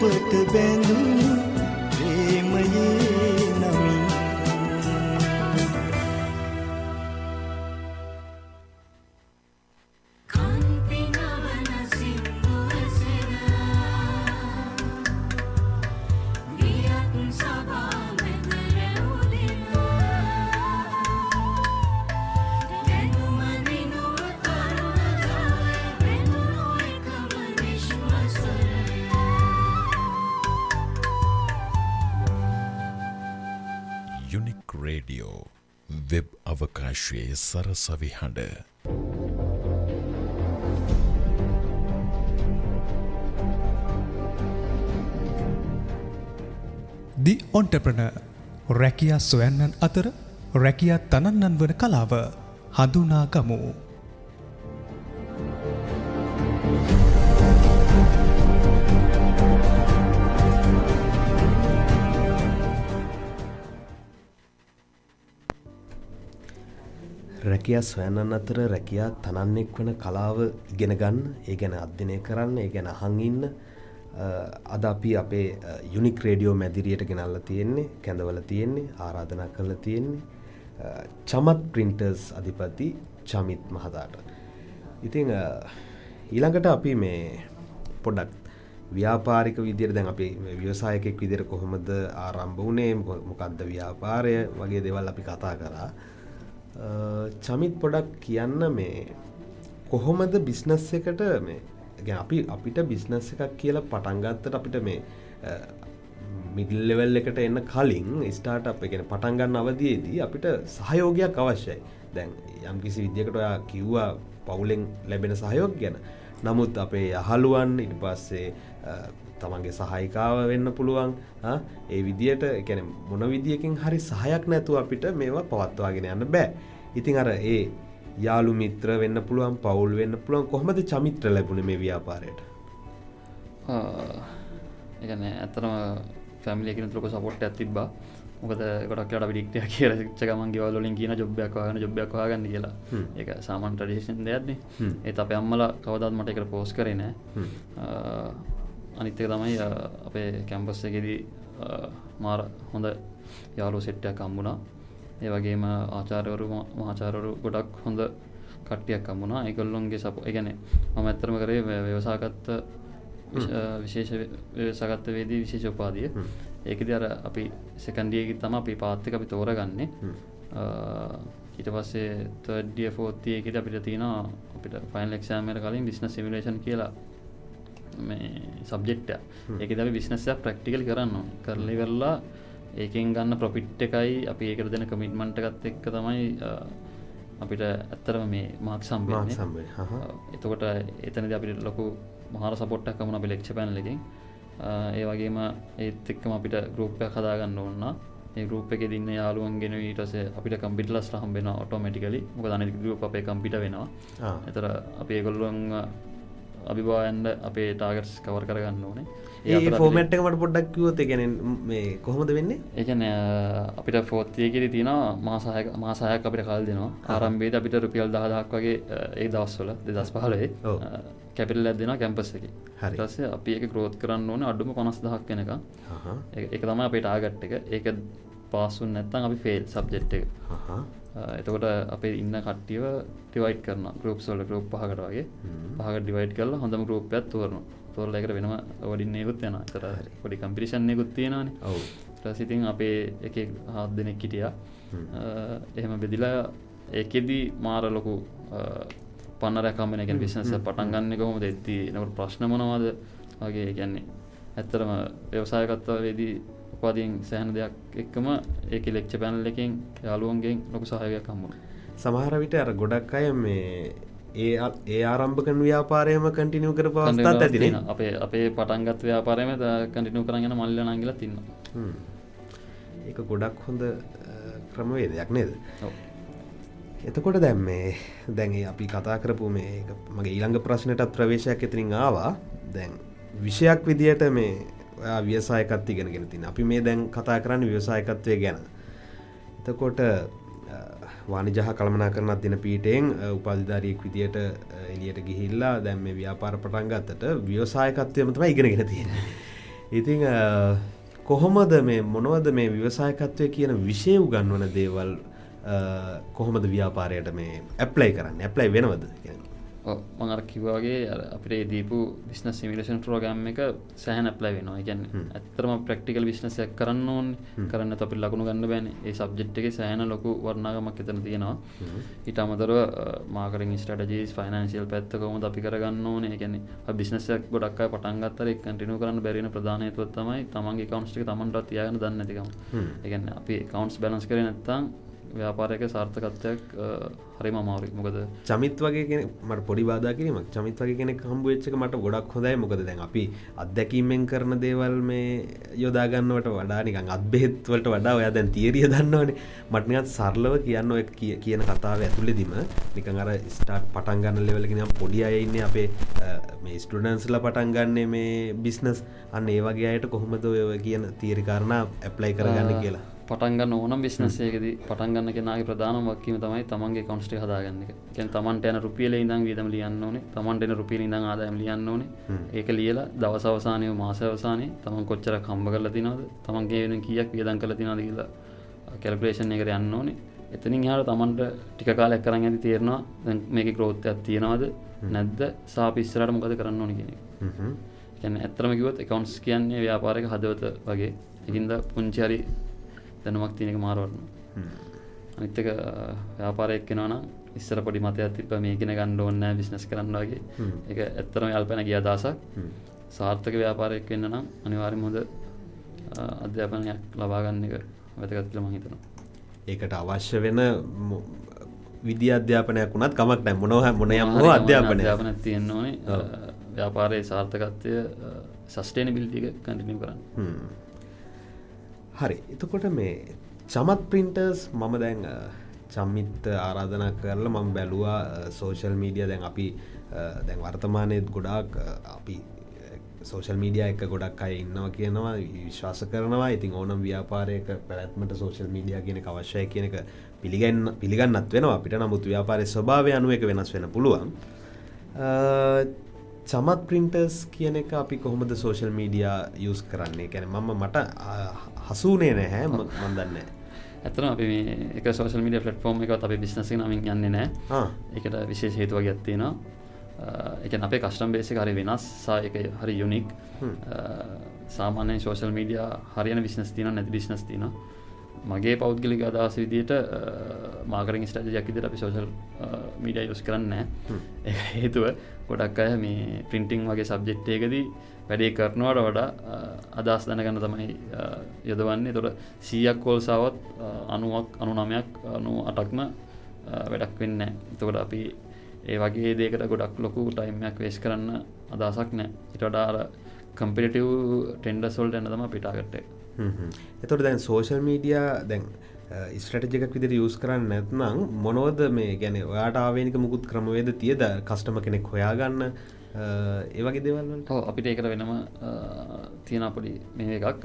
ඔබට බැඳුණු ප්‍රේමයේ නමින් යුනික් රේඩියෝ වෙබ් අවකාශයේ සරසවි හඬ. The Entrepreneur රැකියා සොයන්නන් අතර රැකියා තනන්නන් වන කලාව හඳුනා ගමු. රැකියා සොයන්නන් අතර රැකියා තනන්නෙක් වන කලාව ඉගෙන ගන්න, ඒ ගැන අධ්‍යයනය කරන්න, ඒ ගැන අහන් ඉන්න අද අපි අපේ යුනික් රේඩියෝ මැදිරියට ගෙනල්ලා තියෙන්නේ, කැඳවලා තියෙන්නේ, ආරාධනා කරලා තියෙන්නේ චමත් ප්‍රින්ටර්ස් අධිපති චමිත් මහතාට. ඉතින් ඊළඟට අපි මේ පොඩ්ඩක් ව්‍යාපාරික විදියට දැන් අපි ව්‍යවසායකෙක් විදියට කොහොමද ආරම්භ වුණේ, මොකක්ද ව්‍යාපාරය වගේ දේවල් අපි කතා කරා. චමිත් පොඩක් කියන්න මේ කොහොමද බිස්නස් එකට මේ අපිට බිස්නස් එකක් කියලා පටන් ගත්තට අපිට මේ මිඩල් ලෙවල් එකට එන්න කලින් ස්ටාර්ට්අප් එක කියන්නේ පටන් ගන්න අවධියේදී අපිට සහයෝගයක් අවශ්‍යයි. දැන් යම්කිසි විදියකට ඔයා කිව්වා පවුලෙන් ලැබෙන සහයෝගය ගැන. නමුත් අපේ යහළුවන් ඊට පස්සේ තමන්ගේ සහායිකාව වෙන්න පුළුවන්. ඒ විදියට ඒ කියන්නේ මොන විදියකින් හරි සහයක් නැතුව අපිට මේවා පවත්වාගෙන යන්න බෑ. ඉතින් අර ඒ යාළු මිත්‍ර වෙන්න පුළුවන්, පවුල් වෙන්න පුළුවන්. කොහොමද චමිත්‍ර ලැබුණේ මේ ව්‍යාපාරයට? ඒ කියන්නේ ඇත්තටම ෆැමිලි එකකින් ලොකු සපෝට් එකක් තිබ්බා. මොකද ගොඩක් වෙලාවට අපි ඩික්ටර් කියලා ඉච්ච ගමන් ගෙවල් වලින් කියන ජොබ් එකක් හොයාගන්න කියලා. ඒක සාමාන්‍ය ට්‍රැඩිෂන් දෙයක් නේ. ඒත් අපේ අම්මලා කවදාවත් මට ඒකට පෝස් කරේ නැහැ. අනිත් එක තමයි අපේ කැම්පස් එකේදී මාර හොඳ යාළුවෝ සෙට් එකක් හම්බුණා. ඒ වගේම ආචාර්යවරු මහාචාර්යවරු ගොඩක් හොඳ කට්ටියක් හම්බුණා. ඒගොල්ලොන්ගේ සපෝට් ඒ කියන්නේ මම ඇත්තටම කරේ ව්‍යවසායකත්ව විශේෂ ව්‍යවසායකත්වයේදී විශේෂ උපාධිය. ඒකේදී අර අපි සෙකන්ඩ් ඉයර් එකේ තමයි අපි පාත් එක අපි තෝරගන්නේ. ඊට පස්සේ තර්ඩ් ඉයර් ෆෝර්ත් ඉයර් එකේදී අපිට තියෙනවා අපිට ෆයිනල් එක්සෑම් එකට කලින් බිස්නස් සිමියුලේෂන් කියලා මේ සබ්ජෙක්ට් එක. ඒකේදී අපි බිස්නස් එක ප්‍රැක්ටිකලි කරන්න ඕනේ. කරලා ඉවරලා ඒකෙන් ගන්න ප්‍රොෆිට් එකයි අපි ඒකට දෙන කමිට්මන්ට් එකත් එක්ක තමයි අපිට ඇත්තටම මේ මාක්ස් හම්බෙන්නේ. එතකොට එතනදී අපිට ලොකු මහා සපෝට් එකක් වුණා අපි ලෙක්චර් පැනල් එකෙන්. ඒ වගේම ඒත් එක්කම අපිට ගෲප් එකක් හදාගන්න ඕන. ඒ ගෲප් එකේ ඉන්න යාළුවන්ගෙන ඊට පස්සේ අපිට කම්පියුටර්ස්ලා හම්බ වෙනවා ඔටෝමැටිකලි. මොකද අනිත් ගෲප් අපේ කම්පියුටර් වෙනවා. ඒතර අපි ඒගොල්ලෝන් අභිභාවයන්ද අපේ ටාගට්ස් කවර් කරගන්න ඕනේ. ඒ ෆෝමැට් එක මට පොඩ්ඩක් කිව්වොත් ඒ කියන්නේ මේ කොහොමද වෙන්නේ? ඒ කියන්නේ අපිට ෆෝර්ත් ඉයර් එකේදී තියෙනවා මාස 6ක් අපිට කාලය දෙනවා. ආරම්භයේදී අපිට රුපියල් 10000ක් වගේ ඒ දවස්වල 2015 කැපිටල් එකක් දෙනවා කැම්පස් එකේ. ඊට පස්සේ අපි ඒක growth කරන්න ඕනේ අඩුම 50000ක් වෙනකන්. ඒක තමයි අපේ ටාගට් එක. ඒක පාස් වුනේ නැත්නම් අපි ෆේල් සබ්ජෙක්ට් එක. එතකොට අපේ ඉන්න කට්ටියව ඩිවයිඩ් කරනවා ගෲප්ස් වල ගෲප් 5කට වගේ. 5කට ඩිවයිඩ් කරලා හොඳම ගෲප් එකක් තෝරනවා. තෝරලා ඒකට වෙනම ඕඩින් එකකුත් යනවා. ඒතර පොඩි කම්පිටිෂන් එකකුත් තියෙනවානේ. ඔව්. ඊට පස්සේ ඉතින් අපේ එකේ 7 දෙනෙක් හිටියා. එහෙම බෙදිලා ඒකෙදි මාර ලොකු පන්නරයක් හම්බ වෙන. ඒ කියන්නේ බිස්නස් එක පටන් ගන්න කොහොමද? එද්දී එනකොට ප්‍රශ්න මොනවද? වගේ ඒ කියන්නේ ඇත්තටම ව්‍යවසායකත්වයේදී උපාධියෙන් සෑහෙන දෙයක් එක්කම ඒකේ ලෙක්චර් පැනල් එකෙන් යාළුවන්ගෙන් ලොකු සහයෝගයක් හම්බුණා. සමහර විට අර ගොඩක් අය මේ ඒ ආරම්භ කරන ව්‍යාපාරයම කන්ටිනියු කරපු අවස්ථාත් ඇතිනේ. අපේ පටන් ගත්ත ව්‍යාපාරයම කන්ටිනියු කරන් යන මල්ලිලා නම් ගිලත් ඉන්නවා. ඒක ගොඩක් හොඳ ක්‍රමවේදයක් නේද? ඔව්. එතකොට දැන් අපි කතා කරපු මේ මගේ ඊළඟ ප්‍රශ්නෙටත් ප්‍රවේශයක් එතනින් ආවා. දැන් විෂයක් විදියට මේ ඔයා ව්‍යවසායකත්වය ඉගෙනගෙන තියෙනවා. අපි මේ දැන් කතා කරන්නේ ව්‍යවසායකත්වය ගැන. එතකොට වාණිජ හා කළමනාකරණ අධ්‍යයන පීඨයෙන් උපාධිධාරියෙක් විදියට එළියට ගිහිල්ලා දැන් මේ ව්‍යාපාර පටන් ගත්තට ව්‍යවසායකත්වයම තමයි ඉගෙනගෙන තියෙන්නේ. ඉතින් කොහොමද මේ මොනවද මේ ව්‍යවසායකත්වය කියන විෂය උගන්වන දේවල් කොහොමද ව්‍යාපාරයට මේ ඇප්ලයි කරන්නේ ඇප්ලයි වෙනවද කියන්නේ මම අර කිව්වා වගේ අපිට ඒ දීපු බිස්නස් සිමියුලේෂන් ප්‍රෝග්‍රෑම් එක සෑහෙන ඇප්ලයි වෙනවා. ඒ කියන්නේ ඇත්තටම ප්‍රැක්ටිකල් බිස්නස් එකක් කරන්න ඕනේ. කරන්න නැත්නම් අපිට ලකුණු ගන්න බෑනේ. ඒ සබ්ජෙක්ට් එකේ සෑහෙන ලොකු වර්ණාගමක් එතන තියෙනවා. ඊට අමතරව මාකටිං ස්ට්‍රැටජිස්, ෆයිනෑන්ෂියල් පැත්ත කොහොමද අපි කරගන්න ඕනේ. ඒ කියන්නේ අපි බිස්නස් එකක් ගොඩක් අය පටන් ගත්තාට ඒක කන්ටිනියු කරන්න බැරි වෙන ප්‍රධාන හේතුව තමයි තමන්ගේ accounts ටික තමන්ටවත් තියාගන්න දන්නේ නැතිකම. ඒ කියන්නේ අපි accounts balance කරේ නැත්නම් ව්‍යාපාරයක සාර්ථකත්වයක් හරිම අමාරුයි. මොකද චමිත් වගේ කෙනෙක් මට පොඩි බාධා කිරීමක් චමිත් වගේ කෙනෙක් හම්බ වෙච්ච එක මට ගොඩක් හොඳයි. මොකද දැන් අපි අත්දැකීමෙන් කරන දේවල් මේ යොදා ගන්නවට වඩා නිකන් අත්බෙහෙත් වලට වඩා ඔයා දැන් තියරිය දන්නවනේ. මට නිකන් සරලව කියන්න ඔය කියන කතාව ඇතුළේදීම නිකන් අර ස්ටාර්ට් පටන් ගන්න ලෙවල් එකේ නිකන් පොඩි අය ඉන්නේ අපේ මේ ස්ටුඩන්ට්ස්ලා පටන් ගන්න මේ බිස්නස් අන්න ඒ වගේ අයට කොහොමද ඔය කියන තියරි කාරණා ඇප්ලයි කරගන්න කියලා. පටන් ගන්න ඕනම් බිස්නස් එකකදී පටන් ගන්න කෙනාගේ ප්‍රධානම වගකීම තමයි තමන්ගේ accounts ටික හදාගන්න එක. කියන්නේ තමන්ට යන රුපියලේ ඉඳන් වියදම ලියන්න ඕනේ. තමන්ට එන රුපියලේ ඉඳන් ආදායම ලියන්න ඕනේ. ඒක ලියලා දවස් අවසානයේ මාස අවසානයේ තමන් කොච්චරක් හම්බ කරලා තියනවද? තමන්ගේ වෙන කීයක් වියදම් කරලා තියනවද කියලා කැල්කියුලේෂන් එකකට යන්න ඕනේ. එතනින් එහාට තමන්ට ටික කාලයක් කරන් යද්දි තේරෙනවා දැන් මේකේ growth එකක් තියනවද නැද්ද? සහ අපි ඉස්සරහට මොකද කරන්න ඕනේ කියන එක. කියන්නේ ඇත්තටම කිව්වොත් accounts කියන්නේ ව්‍යාපාරයක හදවත වගේ. ඒකින්ද පුංචි හරි දැනුමක් තියෙන එක මාර වටිනවා. අනිත් එක ව්‍යාපාරයක් වෙනවා නම් ඉස්සර පොඩි මතයක් තිබ්බා මේක ඉගෙන ගන්න ඕනේ නැහැ බිස්නස් කරන්න වගේ. ඒක ඇත්තටම යාල්පන ගිය අදහසක්. සාර්ථක ව්‍යාපාරයක් වෙන්න නම් අනිවාර්යයෙන්ම හොඳ අධ්‍යාපනයක් ලබා ගන්න එක වැදගත් කියලා මම හිතනවා. ඒකට අවශ්‍ය වෙන විද්‍යා අධ්‍යාපනයක් වුණත් කමක් නැහැ. මොනියම් හෝ අධ්‍යාපනයක් තියෙන්න ඕනේ. ව්‍යාපාරයේ සාර්ථකත්වය සස්ටේනබිලිටි එක කන්ටිනියු කරන්න. හරි. එතකොට මේ චමත් ප්‍රින්ටර්ස් මම දැන් චමිත් ආරාධනා කරලා මම බැලුවා සෝෂල් මීඩියා දැන් අපි දැන් වර්තමානයේ ගොඩාක් අපි සෝෂල් මීඩියා එක ගොඩක් අය ඉන්නවා කියනවා විශ්වාස කරනවා. ඉතින් ඕනම් ව්‍යාපාරයක පැවැත්මට සෝෂල් මීඩියා කියන එක අවශ්‍යයි කියන එක පිළිගන්නත් වෙනවා අපිට. නමුත් ව්‍යාපාරයේ ස්වභාවය අනුව ඒක වෙනස් වෙන්න පුළුවන්. චමත් ප්‍රින්ටර්ස් කියන එක අපි කොහොමද සෝෂල් මීඩියා යූස් කරන්නේ? කියන්නේ මට හසුනේ නැහැ මම දන්නේ නැහැ. ඇත්තටම අපි මේ එක සෝෂල් මීඩියා ප්ලැට්ෆෝම් එකවත් අපේ බිස්නස් එක නමින් යන්නේ නැහැ. ඒකට විශේෂ හේතු වගේක් තියෙනවා. ඒ කියන්නේ අපේ කස්ටම් බේස් එක හරි වෙනස් සහ ඒක හරි යුනික්. සාමාන්‍යයෙන් සෝෂල් මීඩියා හරියන බිස්නස් තියෙනවා නැති බිස්නස් තියෙනවා. මගේ පෞද්ගලික අදහස විදිහට මාකටිං ස්ට්‍රැටජියක් විදිහට අපි සෝෂල් මීඩියා යූස් කරන්නේ නැහැ. ඒක හේතුව ගොඩක් අය මේ ප්‍රින්ටිං වගේ සබ්ජෙක්ට් එකකදී වැඩේ කරනවට වඩා අදහස් දැනගන්න තමයි යොදවන්නේ. ඒතකොට 100ක් කෝල්ස් ආවත් 90ක් 99ක් 98ක්ම වැඩක් වෙන්නේ නැහැ. ඒතකොට අපි ඒ වගේ දෙයකට ගොඩක් ලොකු ටයිම් එකක් වේස්ට් කරන්න අදහසක් නැහැ. ඊට වඩා අර කම්පිටිටිව් ටෙන්ඩර්ස් වලට යන තමයි අපි ටාගට් එක. එතකොට දැන් සෝෂල් මීඩියා දැන් ස්ට්‍රැටජි එකක් විදිහට යූස් කරන්නේ නැත්නම් මොනවද මේ කියන්නේ ඔයාට ආවේනික මුකුත් ක්‍රමවේද තියද කස්ටමර් කෙනෙක් හොයාගන්න ඒ වගේ දේවල් වලට? ඔව් අපිට ඒකට වෙනම තියෙන පොඩි මේ එකක්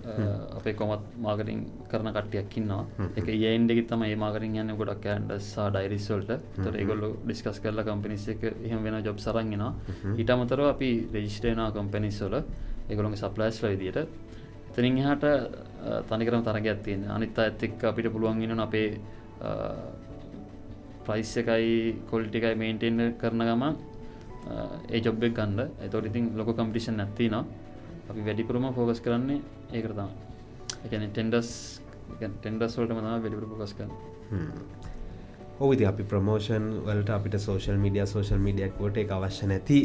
අපේ කොමත් මාකටිං කරන කට්ටියක් ඉන්නවා. ඒක EIN එකේ තමයි මේ මාකටිං යන්නේ ගොඩක් කැලෙන්ඩර්ස් සහ ඩයරිස් වලට. ඒතකොට ඒගොල්ලෝ ඩිස්කස් කරලා කම්පැනිස් එක එහෙම වෙන ජොබ්ස් අරන් එනවා. ඊට අමතරව අපි රෙජිස්ටර් වෙනවා කම්පැනිස් වල ඒගොල්ලෝගේ සප්ලයර්ස්ලා විදියට. එතනින් එහාට තනිකරම තරගයක් තියෙනවා. අනිත් අයත් එක්ක අපිට පුළුවන් වෙනවා අපේ ප්‍රයිස් එකයි ක්වොලිටි එකයි මේන්ටේන් කරන ගමන් ඒ ජොබ් එක ගන්න. ඒතකොට ඉතින් ලොකු කම්පිටිෂන් එකක් තියෙනවා. අපි වැඩිපුරම ફોකස් කරන්නේ ඒකට තමයි. ඒ කියන්නේ ටෙන්ඩර්ස් වලටම තමයි වැඩිපුර ફોකස් කරන්නේ. ඔව් ඉතින් අපි ප්‍රොමෝෂන් වලට අපිට සෝෂල් මීඩියා කොට ඒක අවශ්‍ය නැති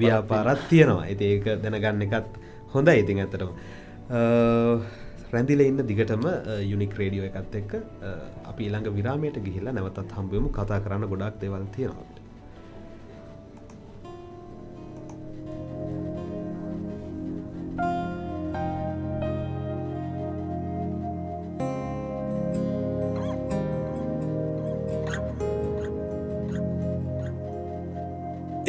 ව්‍යාපාරات තියෙනවා. ඉතින් ඒක දැනගන්න එකත් හොඳයි. ඉතින් ඇත්තටම රැඳිලා ඉන්න දිගටම යුනික් රේඩියෝ එකත් එක්ක අපි ඊළඟ විරාමයට ගිහිල්ලා නැවතත් හම්බ වෙමු. කතා කරන්න ගොඩාක් දේවල් තියෙනවා.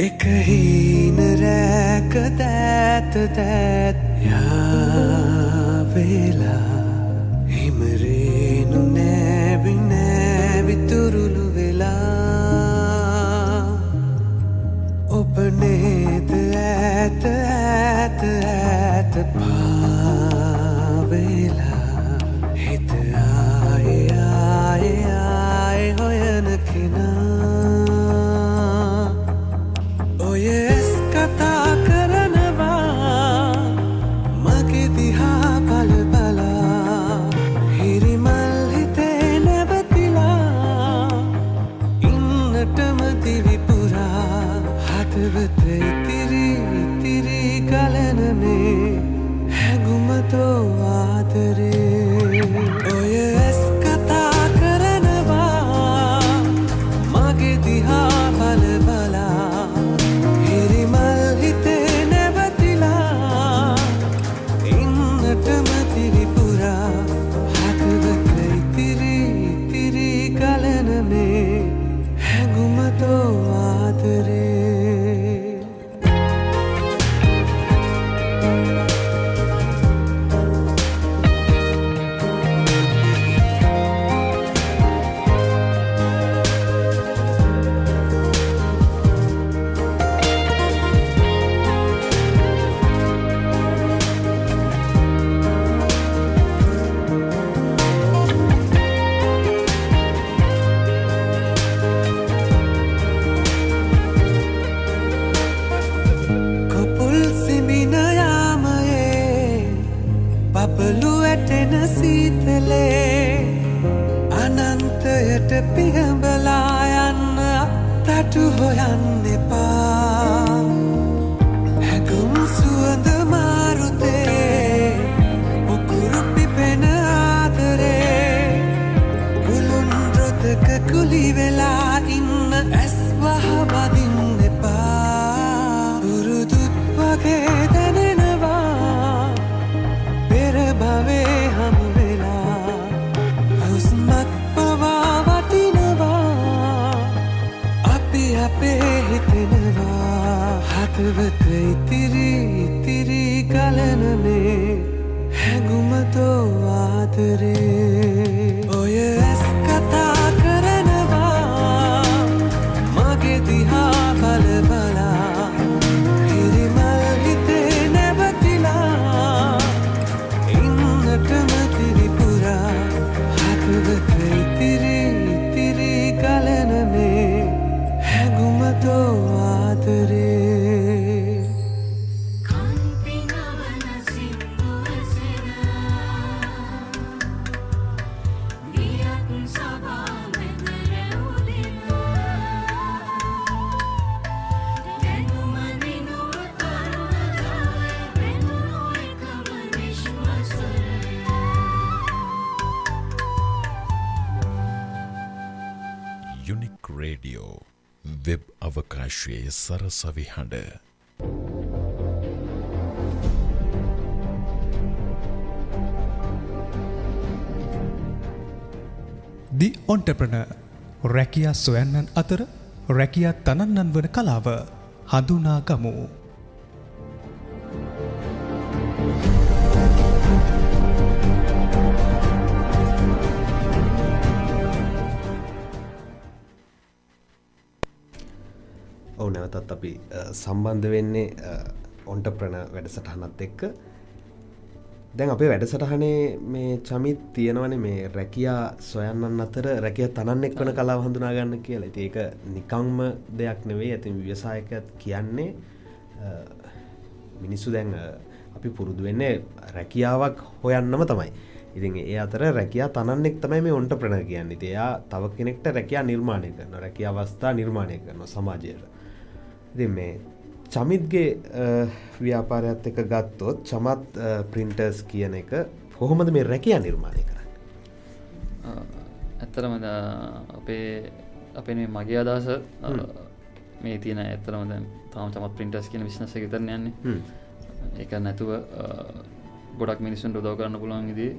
එක හීන රැක තෑත තෑත් යාවෙලා හිමරේනු නෑවි නෑවි තුරුළු වෙලා ඔබ නේද ඇත ඇත ඇත පා වෙලා හිත ආයේ හොයන කෙනා ඔය ඇස් කතා කරනවා මගේ දිහා බල බලා හිරිමල් හිතේ නැවතිලා ඉන්නටම දිවි පුරා හදවත ඉතිරි ඉතිරි ගලන මේ හැඟුමතෝ ආදරේ ඔය ඇස් කතා කරනවා මගේ දිහා බල බලා හිරිමල් හිතේ නැවතිලා ඉන්නටම දිවි පුරා හදවත ඉතිරි ඉතිරි ගලන මේ හැඟුමතෝ ආදරේ කොපුල් සිඹින යාමයේ බබලු ඇටෙන සීතලේ අනන්තයට පිහඹලා යන්න අත්තටු හොයන්න එපා හැඟුම් සුවඳ මාරුතේ උකුරු පිපෙන ආදරේ කුළුන් රොතක කුලි වෙලා ඉන්න ඇස් වහවදින්න එපා පුරුදුත් වගේ දැනෙනවා පෙර භවයේ හමු වෙලා හුස්මත් පවා වටිනවා අපි අපේ හිතෙනවා හදවත ඉතිරි ඉතිරි ගලන මේ හැඟුමතෝ ආදරේ ඔය ඇස් කතා කරනවා මගේ දිහා බල බලා හිරිමල් හිතේ නැවතිලා ඉන්නටම දිවි පුරා හදවත ඉතිරි ඉතිරි ගලන මේ හැඟුමතෝ ආදරේ කම්පිනවන සින්දුවසෙන දියක් සබා මෙදර උදිනා දැනුම දිනුව තරුණ ජාය වෙනුණු එකම විශ්වසරය යුනික් රේඩියෝ වෙබ් අවකාශයේ සරසවි හඬ The Entrepreneur රැකියා සොයන්නන් අතර රැකියා තනන්නන් වන කලාව හඳුනා ගමු. ඔව් නැවතත් අපි සම්බන්ධ වෙන්නේ ඔන්ටර්ප්‍රනර් වැඩසටහනත් එක්ක. දැන් අපේ වැඩසටහනේ මේ චමිත් තියෙනවනේ මේ රැකියා සොයන්නන් අතර රැකියා තනන්නෙක් වන කලාව හඳුනා ගන්න කියලා. ඉතින් ඒක නිකම්ම දෙයක් නෙවෙයි. ඉතින් ව්‍යවසායකයත් කියන්නේ මිනිස්සු දැන් අපි පුරුදු වෙන්නේ රැකියාවක් හොයන්නම තමයි. ඉතින් ඒ අතර රැකියා තනන්නෙක් තමයි මේ ඔන්ටර්ප්‍රනර් කියන්නේ. ඉතින් එයා තව කෙනෙක්ට රැකියා නිර්මාණය කරනවා. රැකියා අවස්ථා නිර්මාණය කරනවා සමාජයට. ඉතින් මේ චමිත්ගේ ව්‍යාපාරයත් එක ගත්තොත් චමත් ප්‍රින්ටර්ස් කියන එක කොහොමද මේ රැකියා නිර්මාණය කරන්නේ? ඇත්තරම අපේ මගේ අදහස මේ තියෙන ඇත්තරම දැන් තාම චමත් ප්‍රින්ටර්ස් කියන බිස්නස් එක විතරනේ යන්නේ. ඒක නැතුව ගොඩක් මිනිස්සුන්ට උදව් කරන්න පුළුවන් ඉදී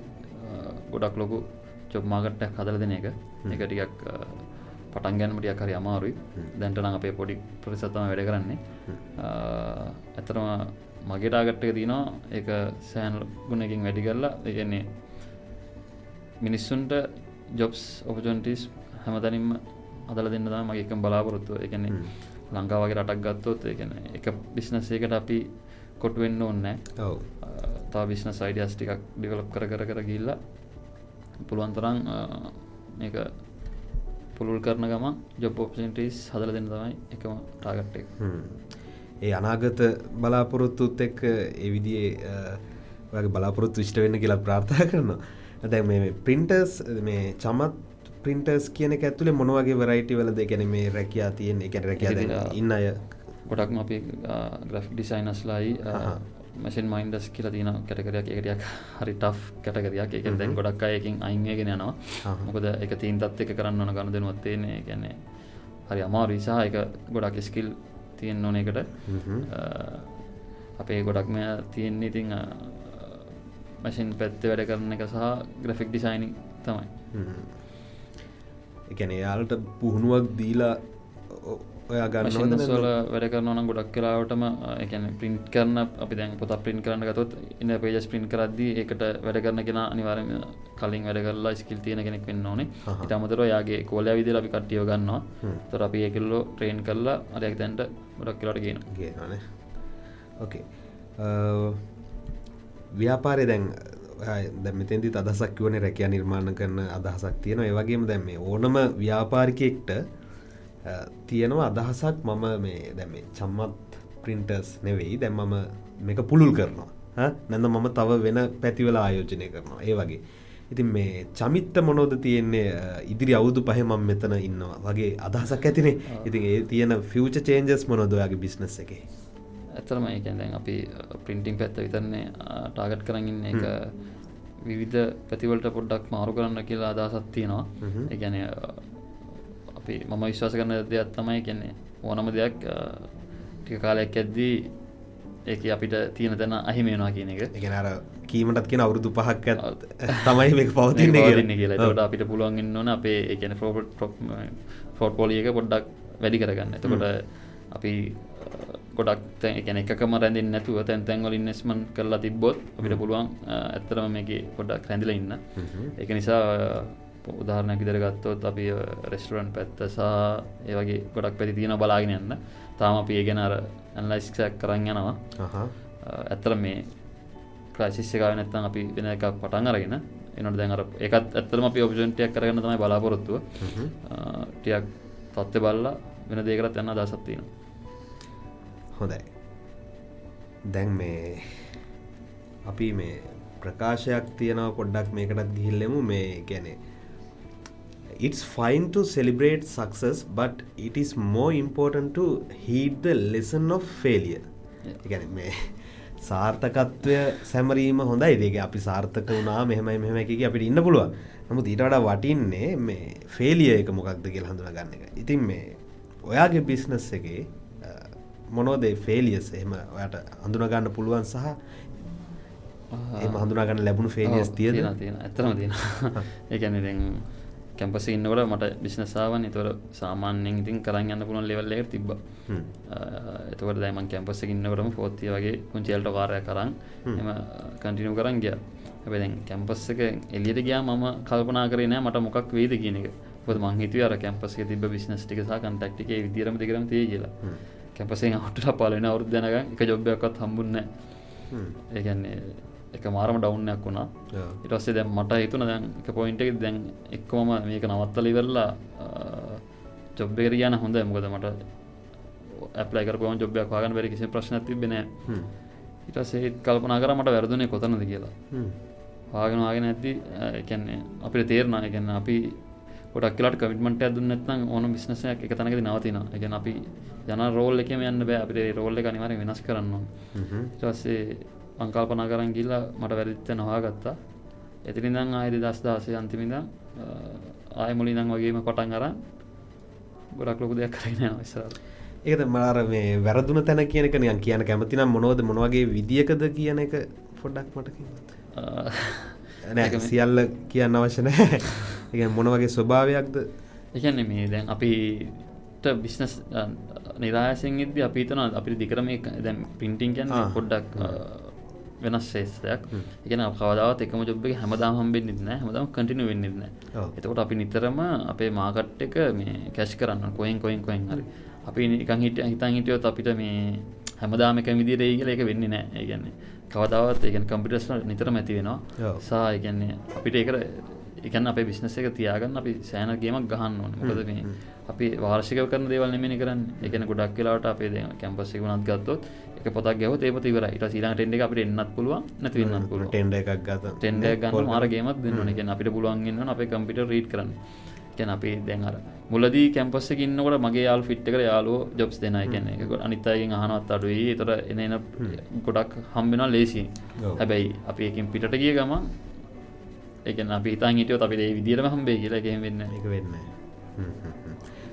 ගොඩක් ලොකු ජොබ් මාකට් එකක් හදලා දෙන එක. ඒක ටිකක් පටන් ගන්නම ටිකක් හරි අමාරුයි. දැන්ට නම් අපේ පොඩි ප්‍රොසෙස් තමයි වැඩ කරන්නේ. ඇත්තටම මගේ ටාගට් එක තියෙනවා ඒක සෑහෙන ගුණයකින් වැඩි කරලා ඒ කියන්නේ මිනිස්සුන්ට ජොබ්ස් ඔපචුනිටිස් හැමතැනින්ම හදලා දෙන්න තමයි මගේ එකම බලාපොරොත්තුව. ඒ කියන්නේ ලංකාව වගේ රටක් ගත්තොත් ඒ කියන්නේ එක බිස්නස් එකකට අපි කොටු වෙන්න ඕනේ නැහැ. ඔව්. තව බිස්නස් අයිඩියාස් ටිකක් ඩෙවලොප් කර ගිහිල්ලා පුළුවන් තරම් මේක පුළුල් කරන ගමන් ජොබ් ඔපචුනිටිස් හදලා දෙන්න තමයි එකම ටාගට් එක. ඒ අනාගත බලාපොරොත්තුත් එක්ක ඒ විදිහේ ඔයාගේ බලාපොරොත්තු ඉෂ්ට වෙන්න කියලා ප්‍රාර්ථනා කරනවා. දැන් මේ ප්‍රින්ටර්ස් මේ චමත් ප්‍රින්ටර්ස් කියන එක ඇතුලේ මොන වගේ වෙරයිටි වලද ඒ කියන්නේ මේ රැකියා තියෙන ඒ කියන්නේ රැකියා දැන් ඉන්න අය ගොඩක්ම අපි ග්‍රැෆික් ඩිසයිනර්ස්ලායි මැෂින් මයින්ඩර්ස් කියලා තියෙන කැටගරියක්. ඒක ටිකක් හරි ටෆ් කැටගරියක්. ඒක දැන් ගොඩක් අය එකකින් අයින් වෙගෙන යනවා. මොකද ඒක තීන්තත් එක්ක කරන්න ඕන ගනුදෙනුවත් තියෙන්නේ. ඒ කියන්නේ හරි අමාරුයි සහ ඒක ගොඩක් ස්කිල් තියෙන්න ඕන එකට. අපේ ගොඩක්ම තියෙන්නේ ඉතින් මැෂින් පැත්තේ වැඩ කරන එක සහ ග්‍රැෆික් ඩිසයිනින් තමයි. ඒ කියන්නේ යාලට පුහුණුවක් දීලා ඔයා ගන්නවද මැෂින්ස් වල වැඩ කරනවා නම් ගොඩක් වෙලාවටම ඒ කියන්නේ print කරන අපි දැන් පොතක් print කරන්න ගත්තොත් ඉන්න pages print කරද්දී ඒකට වැඩ කරන කෙනා අනිවාර්යයෙන්ම කලින් වැඩ කරලා ස්කිල් තියෙන කෙනෙක් වෙන්න ඕනේ. ඊට අමතරව යාගේ කෝලයා විදිහට අපි කට්ටියව ගන්නවා. ඒතර අපි ඒකල්ලෝ ට්‍රේන් කරලා හරියට දැන්ට ගොඩක් වෙලාවට ගේනවානේ. ඕකේ. ව්‍යාපාරේ දැන් මෙතෙන්දිත් අදහසක් කියවනේ රැකියා නිර්මාණ කරන අදහසක් තියෙනවා. ඒ වගේම දැන් මේ ඕනම ව්‍යාපාරිකයෙක්ට තියෙනවා අදහසක් මම මේ දැන් මේ චම්මත් ප්‍රින්ටර්ස් නෙවෙයි දැන් මම මේක පුළුල් කරනවා. නැත්නම් මම තව වෙන පැතිවල ආයෝජනය කරනවා. ඒ වගේ. ඉතින් මේ චමිත්ත මොනවද තියෙන්නේ ඉදිරි අවුරුදු 5 මම මෙතන ඉන්නවා වගේ අදහසක් ඇතිනේ. ඉතින් ඒ තියෙන ෆියුචර් චේන්ජස් මොනවද ඔයාගේ බිස්නස් එකේ? ඇත්තටම ඒ කියන්නේ දැන් අපි ප්‍රින්ටිං පැත්ත විතරනේ ටාගට් කරන් ඉන්නේ. ඒක විවිධ පැතිවලට පොඩ්ඩක් මාරු කරන්න කියලා අදහසක් තියෙනවා. ඒ කියන්නේ අපි මම විශ්වාස කරන දෙයක් තමයි කියන්නේ ඕනම දෙයක් ටික කාලයක් යද්දී ඒක අපිට තියෙන තැන අහිමි වෙනවා කියන එක. ඒ කියන්නේ අර කීමටත් කියන අවුරුදු 5ක් තමයි මේක පවතින්නේ කියලා. ඒකට අපිට පුළුවන් වෙන්න ඕන අපේ ඒ කියන්නේ පෝර්ට්ෆෝලියෝ එක පොඩ්ඩක් වැඩි කරගන්න. එතකොට අපි ගොඩක් ඒ කියන්නේ එකකම රැඳෙන්නේ නැතුව තැන් වල ඉන්වෙස්ට්මන්ට් කරලා තිබ්බොත් අපිට පුළුවන් ඇත්තටම මේකේ පොඩ්ඩක් රැඳිලා ඉන්න. ඒක නිසා උදාහරණයක් විදිහට ගත්තොත් අපි රෙස්ටුරන්ට් පැත්ත සහ ඒ වගේ ගොඩක් පැති තියෙනවා බලාගෙන යන්න. තාම අපි ඒ ගැන අර ඇනලයිස් එකක් කරන් යනවා. ඇත්තටම මේ ක්‍රයිසිස් එක ආවේ නැත්නම් අපි වෙන එකක් පටන් අරගෙන එනකොට දැන් අර ඒකත් ඇත්තටම අපි ඔපචුනිටි එකක් කරගෙන තමයි බලාපොරොත්තුව. ටිකක් තත්ත්වය බලලා වෙන දෙයකට යන්න අදහසක් තියෙනවා. හොඳයි. දැන් මේ අපි මේ ප්‍රකාශයක් තියෙනවා පොඩ්ඩක් මේකටත් ගිහිල්ලෙමු. මේ කියන්නේ it's fine to celebrate success but it is more important to heed the lesson of failure. ඒ කියන්නේ මේ සාර්ථකත්වය සැමරීම හොඳයි. ඒක අපි සාර්ථක වුණා මෙහෙමයි කිය අපිට ඉන්න පුළුවන්. නමුත් ඊට වඩා වටින්නේ මේ ෆේලියර් එක මොකක්ද කියලා හඳුනා ගන්න එක. ඉතින් මේ ඔයාගේ බිස්නස් එකේ මොනවද ඒ ෆේලියර්ස් එහෙම ඔයාට හඳුනා ගන්න පුළුවන් සහ එහෙම හඳුනා ගන්න ලැබුණු ෆේලියර්ස් තියෙද? තියෙනවා. ඇත්තටම තියෙනවා. ඒ කියන්නේ දැන් කැම්පස් එකේ ඉන්නකොට මට බිස්නස් ආවනේ. ඒතකොට සාමාන්‍යයෙන් ඉතින් කරන් යන්න පුළුවන් ලෙවල් එකකට තිබ්බා. ඒතකොට දැන් මම කැම්පස් එකේ ඉන්නකොටම 4th year වගේ පුංචි එල්ට වාරයක් කරන් එහෙම කන්ටිනියු කරන් ගියා. හැබැයි දැන් කැම්පස් එක එළියට ගියාම මම කල්පනා කරේ නෑ මට මොකක් වෙයිද කියන එක. මොකද මං හිතුවේ අර කැම්පස් එකේ තිබ්බ බිස්නස් ටික සහ කන්ටැක්ට් එකේ විදියටම දෙකම තියෙයි කියලා. කැම්පස් එකෙන් අවුට්ලා පළවෙනි අවුරුද්ද යනකම් එක ජොබ් එකක්වත් හම්බුන්නේ නෑ. ඒ කියන්නේ එක මාරම ඩවුන් එකක් වුණා. ඊට පස්සේ දැන් මට හිතුණා දැන් එක පොයින්ට් එකේ දැන් එක්කම මේක නවත්තලා ඉවරලා ජොබ් එකට ගියා නම් හොඳයි. මොකද මට ඇප්ලයි කරපුවම ජොබ් එකක් හොයාගන්න බැරි කිසිම ප්‍රශ්නයක් තිබ්බේ නෑ. ඊට පස්සේ කල්පනා කරා මට වැරදුනේ කොතනද කියලා. හොයාගෙන නැද්දි ඒ කියන්නේ අපිට තේරෙනවා. ඒ කියන්නේ අපි ගොඩක් වෙලාවට කමිට්මන්ට් එකක් දුන්නේ නැත්නම් ඕන බිස්නස් එකක් එක තැනකදී නවතිනවා. ඒ කියන්නේ අපි යන රෝල් එකේම යන්න බෑ. අපිට ඒ රෝල් එක අනිවාර්යෙන් වෙනස් කරන්න ඕන. ඊට පස්සේ මං කල්පනා කරන් ගිහලා මට වැරදිත් වෙන හොයාගත්තා. එතනින් ඉඳන් ආයෙ 2016 අන්තිම ඉඳන් ආයෙ මුලින් ඉඳන් වගේම පටන් අරන් ගොඩක් ලොකු දෙයක් කරගෙන යනවා ඉස්සරහට. ඒක තමයි අර මේ වැරදුන තැන කියන එක නිකන් කියන්න කැමති නම් මොනවද මොන වගේ විදියකද කියන එක පොඩ්ඩක් මට කියන්න. නෑ සියල්ල කියන්න අවශ්‍ය නැහැ. ඒ කියන්නේ මොන වගේ ස්වභාවයක්ද? ඒ කියන්නේ මේ දැන් අපිට බිස්නස් නිරායසෙන් ඉද්දි අපි හිතනවා අපිට දිගට මේ දැන් ප්‍රින්ටිං කියන්නේ පොඩ්ඩක් වෙනස් ශේෂ්ත්‍රයක්. ඒ කියන්නේ කවදාවත් එකම ජොබ් එක හැමදාම හම්බෙන්නේ නැහැ. හැමදාම කන්ටිනියු වෙන්නේ නැහැ. එතකොට අපි නිතරම අපේ මාකට් එක මේ කැෂ් කරන්න කොහෙන් හරි. අපි නිකන් හිතන් හිටියොත් අපිට මේ හැමදාම එක විදිහට එයි කියලා ඒක වෙන්නේ නැහැ. ඒ කියන්නේ කවදාවත් ඒ කියන්නේ කම්පියුටර්ස් වල නිතරම ඇති වෙනවා. ඔව්. සා ඒ කියන්නේ අපිට ඒකට ඒ කියන්නේ අපේ බිස්නස් එක තියාගන්න අපි සෑහෙන ගේමක් ගහන්න ඕනේ. මොකද මේ අපි වාර්ෂිකව කරන දේවල් නෙමෙයි කරන්නේ. ඒ කියන්නේ ගොඩක් වෙලාවට අපේ දැන් කැම්පස් එක වුණත් ගත්තොත් එක පොතක් ගැහුවොත් ඒ පොත ඉවරයි. ඊට පස්සේ ඊළඟ ටෙන්ඩ් එක අපිට එන්නත් පුළුවන් නැති වෙන්නත් පුළුවන්. ටෙන්ඩර් එකක් ගත්තා. ටෙන්ඩර් එක ගන්න මාර ගේමක් දෙන්න ඕනේ. ඒ කියන්නේ අපිට පුළුවන් වෙන්න ඕන අපේ කම්පියුටර් රීඩ් කරන්න. කියන්නේ අපි දැන් අර මුලදී කැම්පස් එකේ ඉන්නකොට මගේ යාළු ෆිට් එකට යාළුවෝ ජොබ්ස් දෙනවා. ඒ කියන්නේ ඒක අනිත් අයගෙන් අහනවත් අඩුයි. ඒතර එන ගොඩක් හම්බ වෙනවා ලේසියෙන්. හැබැයි අපි එකකින් පිටට ගිය ගමන් ඒ කියන්නේ අපි හිතන් හිටියොත් අපිට ඒ විදියටම හම්බෙයි කියලා ඒක එහෙම වෙන්නේ නැහැ. ඒක වෙන්නේ නැහැ.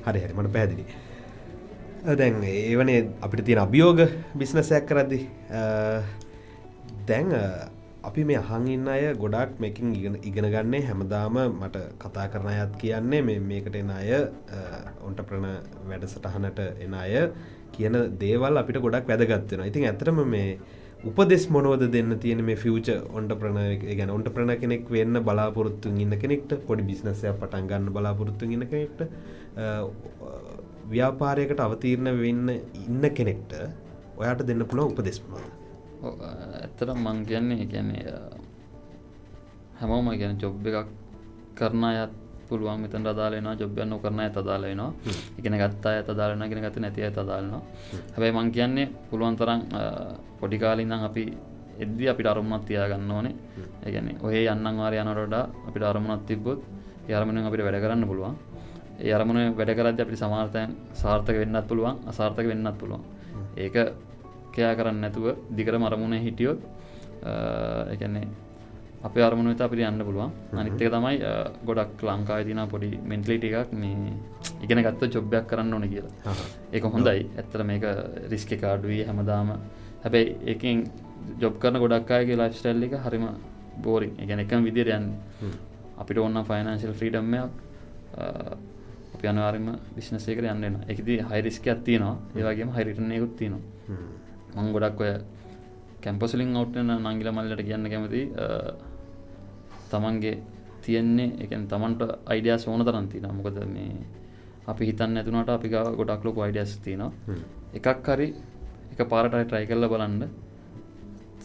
හරි හරි මට පැහැදිලි. දැන් ඒවනේ අපිට තියෙන අභියෝග බිස්නස් එකක් කරද්දී දැන් අපි මේ අහන් ඉන්න අය ගොඩක් මේකින් ඉගෙන ගන්නේ හැමදාම මට කතා කරන අයත් කියන්නේ මේකට එන අය ඔන්ටර්ප්‍රෙනර් වැඩසටහනට එන අය කියන දේවල් අපිට ගොඩක් වැදගත් වෙනවා. ඉතින් ඇත්තටම මේ උපදෙස් මොනවද දෙන්න තියෙන මේ ෆියුචර් ඔන්ටර්ප්‍රෙනර් ඒ කියන්නේ ඔන්ටර්ප්‍රෙනර් කෙනෙක් වෙන්න බලාපොරොත්තු ඉන්න කෙනෙක්ට පොඩි බිස්නස් එකක් පටන් ගන්න බලාපොරොත්තු ඉන්න කෙනෙක්ට ව්‍යාපාරයකට අවතීර්ණ වෙන්න ඉන්න කෙනෙක්ට ඔයාට දෙන්න පුළුවන් උපදෙස් මොනවද? ඇත්තටම මං කියන්නේ ඒ කියන්නේ හැමෝම කියන්නේ ජොබ් එකක් කරන අයත් පුළුවන් මෙතනට අදාළ වෙනවා ජොබ් එකක් නොකරන අයත් අදාළ වෙනවා ඉගෙන ගත්ත අයත් අදාළ වෙනවා ඉගෙන ගත්තේ නැති අයත් අදාළ වෙනවා හැබැයි මං කියන්නේ පුළුවන් තරම් පොඩි කාලේ ඉඳන් අපි එද්දි අපිට අරමුණක් තියාගන්න ඕනේ ඒ කියන්නේ ඔහේ යන්නම් වාරේ යනවට වඩා අපිට අරමුණක් තිබ්බොත් ඒ අරමුණෙන් අපිට වැඩ කරන්න පුළුවන් ඒ අරමුණේ වැඩ කරද්දී අපිට සමහරතෙන් සාර්ථක වෙන්නත් පුළුවන් අසාර්ථක වෙන්නත් පුළුවන් ඒක කෑ කරන්නේ නැතුව දිගටම අරමුණේ හිටියොත් ඒ කියන්නේ අපේ අරමුණ වෙත අපිට යන්න පුළුවන්. අනිත් එක තමයි ගොඩක් ලංකාවේ තියෙන පොඩි මෙන්ටැලිටි එකක් මේ ඉගෙන ගත්ත ජොබ් එකක් කරන්න ඕනේ කියලා. ඒක හොඳයි. ඇත්තට මේක රිස්ක් එක අඩුයි හැමදාම. හැබැයි ඒකෙන් ජොබ් කරන ගොඩක් අයගේ ලයිෆ් ස්ටයිල් එක හරිම බෝරින්. ඒ කියන්නේ එකම විදියට යන්නේ. අපිට ඕන නම් ෆයිනෑන්ෂල් ෆ්‍රීඩම් එකක් අපි අනිවාර්යයෙන්ම බිස්නස් එකකට යන්න වෙනවා. ඒකෙදි හයි රිස්ක් එකක් තියෙනවා. ඒ වගේම හයි රිටර්න් එකකුත් තියෙනවා. මම ගොඩක් ඔය කැම්පස් වලින් අවුට් වෙන නංගිලා මල්ලට කියන්න කැමතියි තමන්ගේ තියෙන්නේ ඒ කියන්නේ තමන්ට අයිඩියාස් ඕන තරම් තියෙනවා මොකද මේ අපි හිතන්නේ නැතුණාට අපි ගාව ගොඩක් ලොකු අයිඩියාස් තියෙනවා එකක් හරි එක පාරට හරි try කරලා බලන්න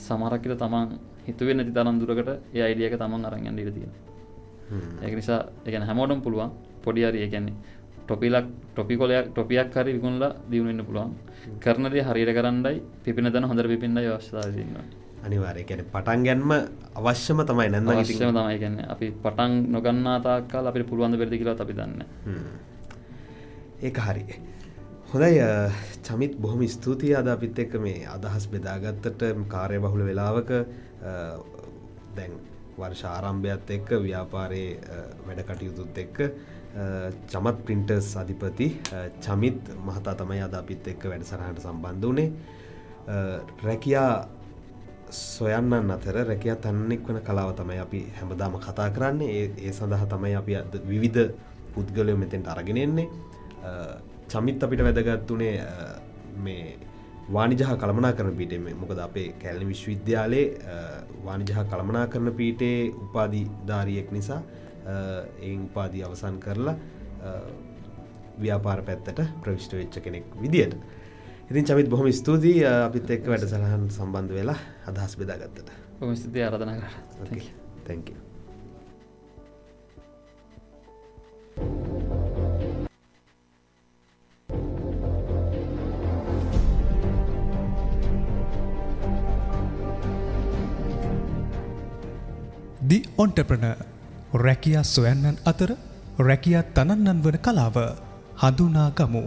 සමහරක් විට තමන් හිතුවේ නැති තරම් දුරකට ඒ අයිඩියා එක තමන් අරන් යන්න ඉඩ තියෙනවා ඒක නිසා ඒ කියන්නේ හැමෝටම පුළුවන් පොඩි හරි ඒ කියන්නේ ටොපියක් හරි විකුණලා දිනු වෙන්න පුළුවන් කරන දේ හරියට කරන්නයි පිපෙන දන හොඳට පිපෙන්නයි අවශ්‍යතාවය තියෙනවා අනිවාර්යයෙන් කියන්නේ පටන් ගන්නම අවශ්‍යම තමයි නැත්නම් ඉතින් අවශ්‍යම තමයි කියන්නේ අපි පටන් නොගන්නා තාක්කල් අපිට පුළුවන් ද බැරිද කියලාත් අපි දන්නේ ඒක හරි හොඳයි චමිත් බොහොම ස්තුතියි අද අපිත් එක්ක මේ අදහස් බෙදාගත්තට කාර්යබහුල වෙලාවක දැන් වර්ෂ ආරම්භයත් එක්ක ව්‍යාපාරයේ වැඩ කටයුතුත් එක්ක චමත් ප්‍රින්ටර්ස් අධිපති චමිත් මහතා තමයි අද අපිත් එක්ක වැඩසටහනට සම්බන්ධ වුණේ රැකියා සොයන්නන් අතර රැකියා තන්නෙක් වන කලාව තමයි අපි හැමදාම කතා කරන්නේ ඒ සඳහා තමයි අපි අද විවිධ පුද්ගලයෝ මෙතෙන්ට අරගෙන එන්නේ චමිත් අපිට වැදගත් උනේ මේ වාණිජ හා කළමනාකරණ පීඨයේ මොකද අපේ කැලණි විශ්වවිද්‍යාලයේ වාණිජ හා කළමනාකරණ පීඨයේ උපාධිධාරියෙක් නිසා ඒ උපාධිය අවසන් කරලා ව්‍යාපාර පැත්තට ප්‍රවිෂ්ඨ වෙච්ච කෙනෙක් විදියට. ඉතින් චමිත් බොහොම ස්තුතියි අපිත් එක්ක වැඩසටහන සම්බන්ධ වෙලා අදහස් බෙදාගත්තට. බොහොම ස්තුතියි ආරාධනා කරලා. Okay. Thank you. The Entrepreneur රැකියා සොයන්නන් අතර රැකියා තනන්නන් වන කලාව හඳුනා ගමු.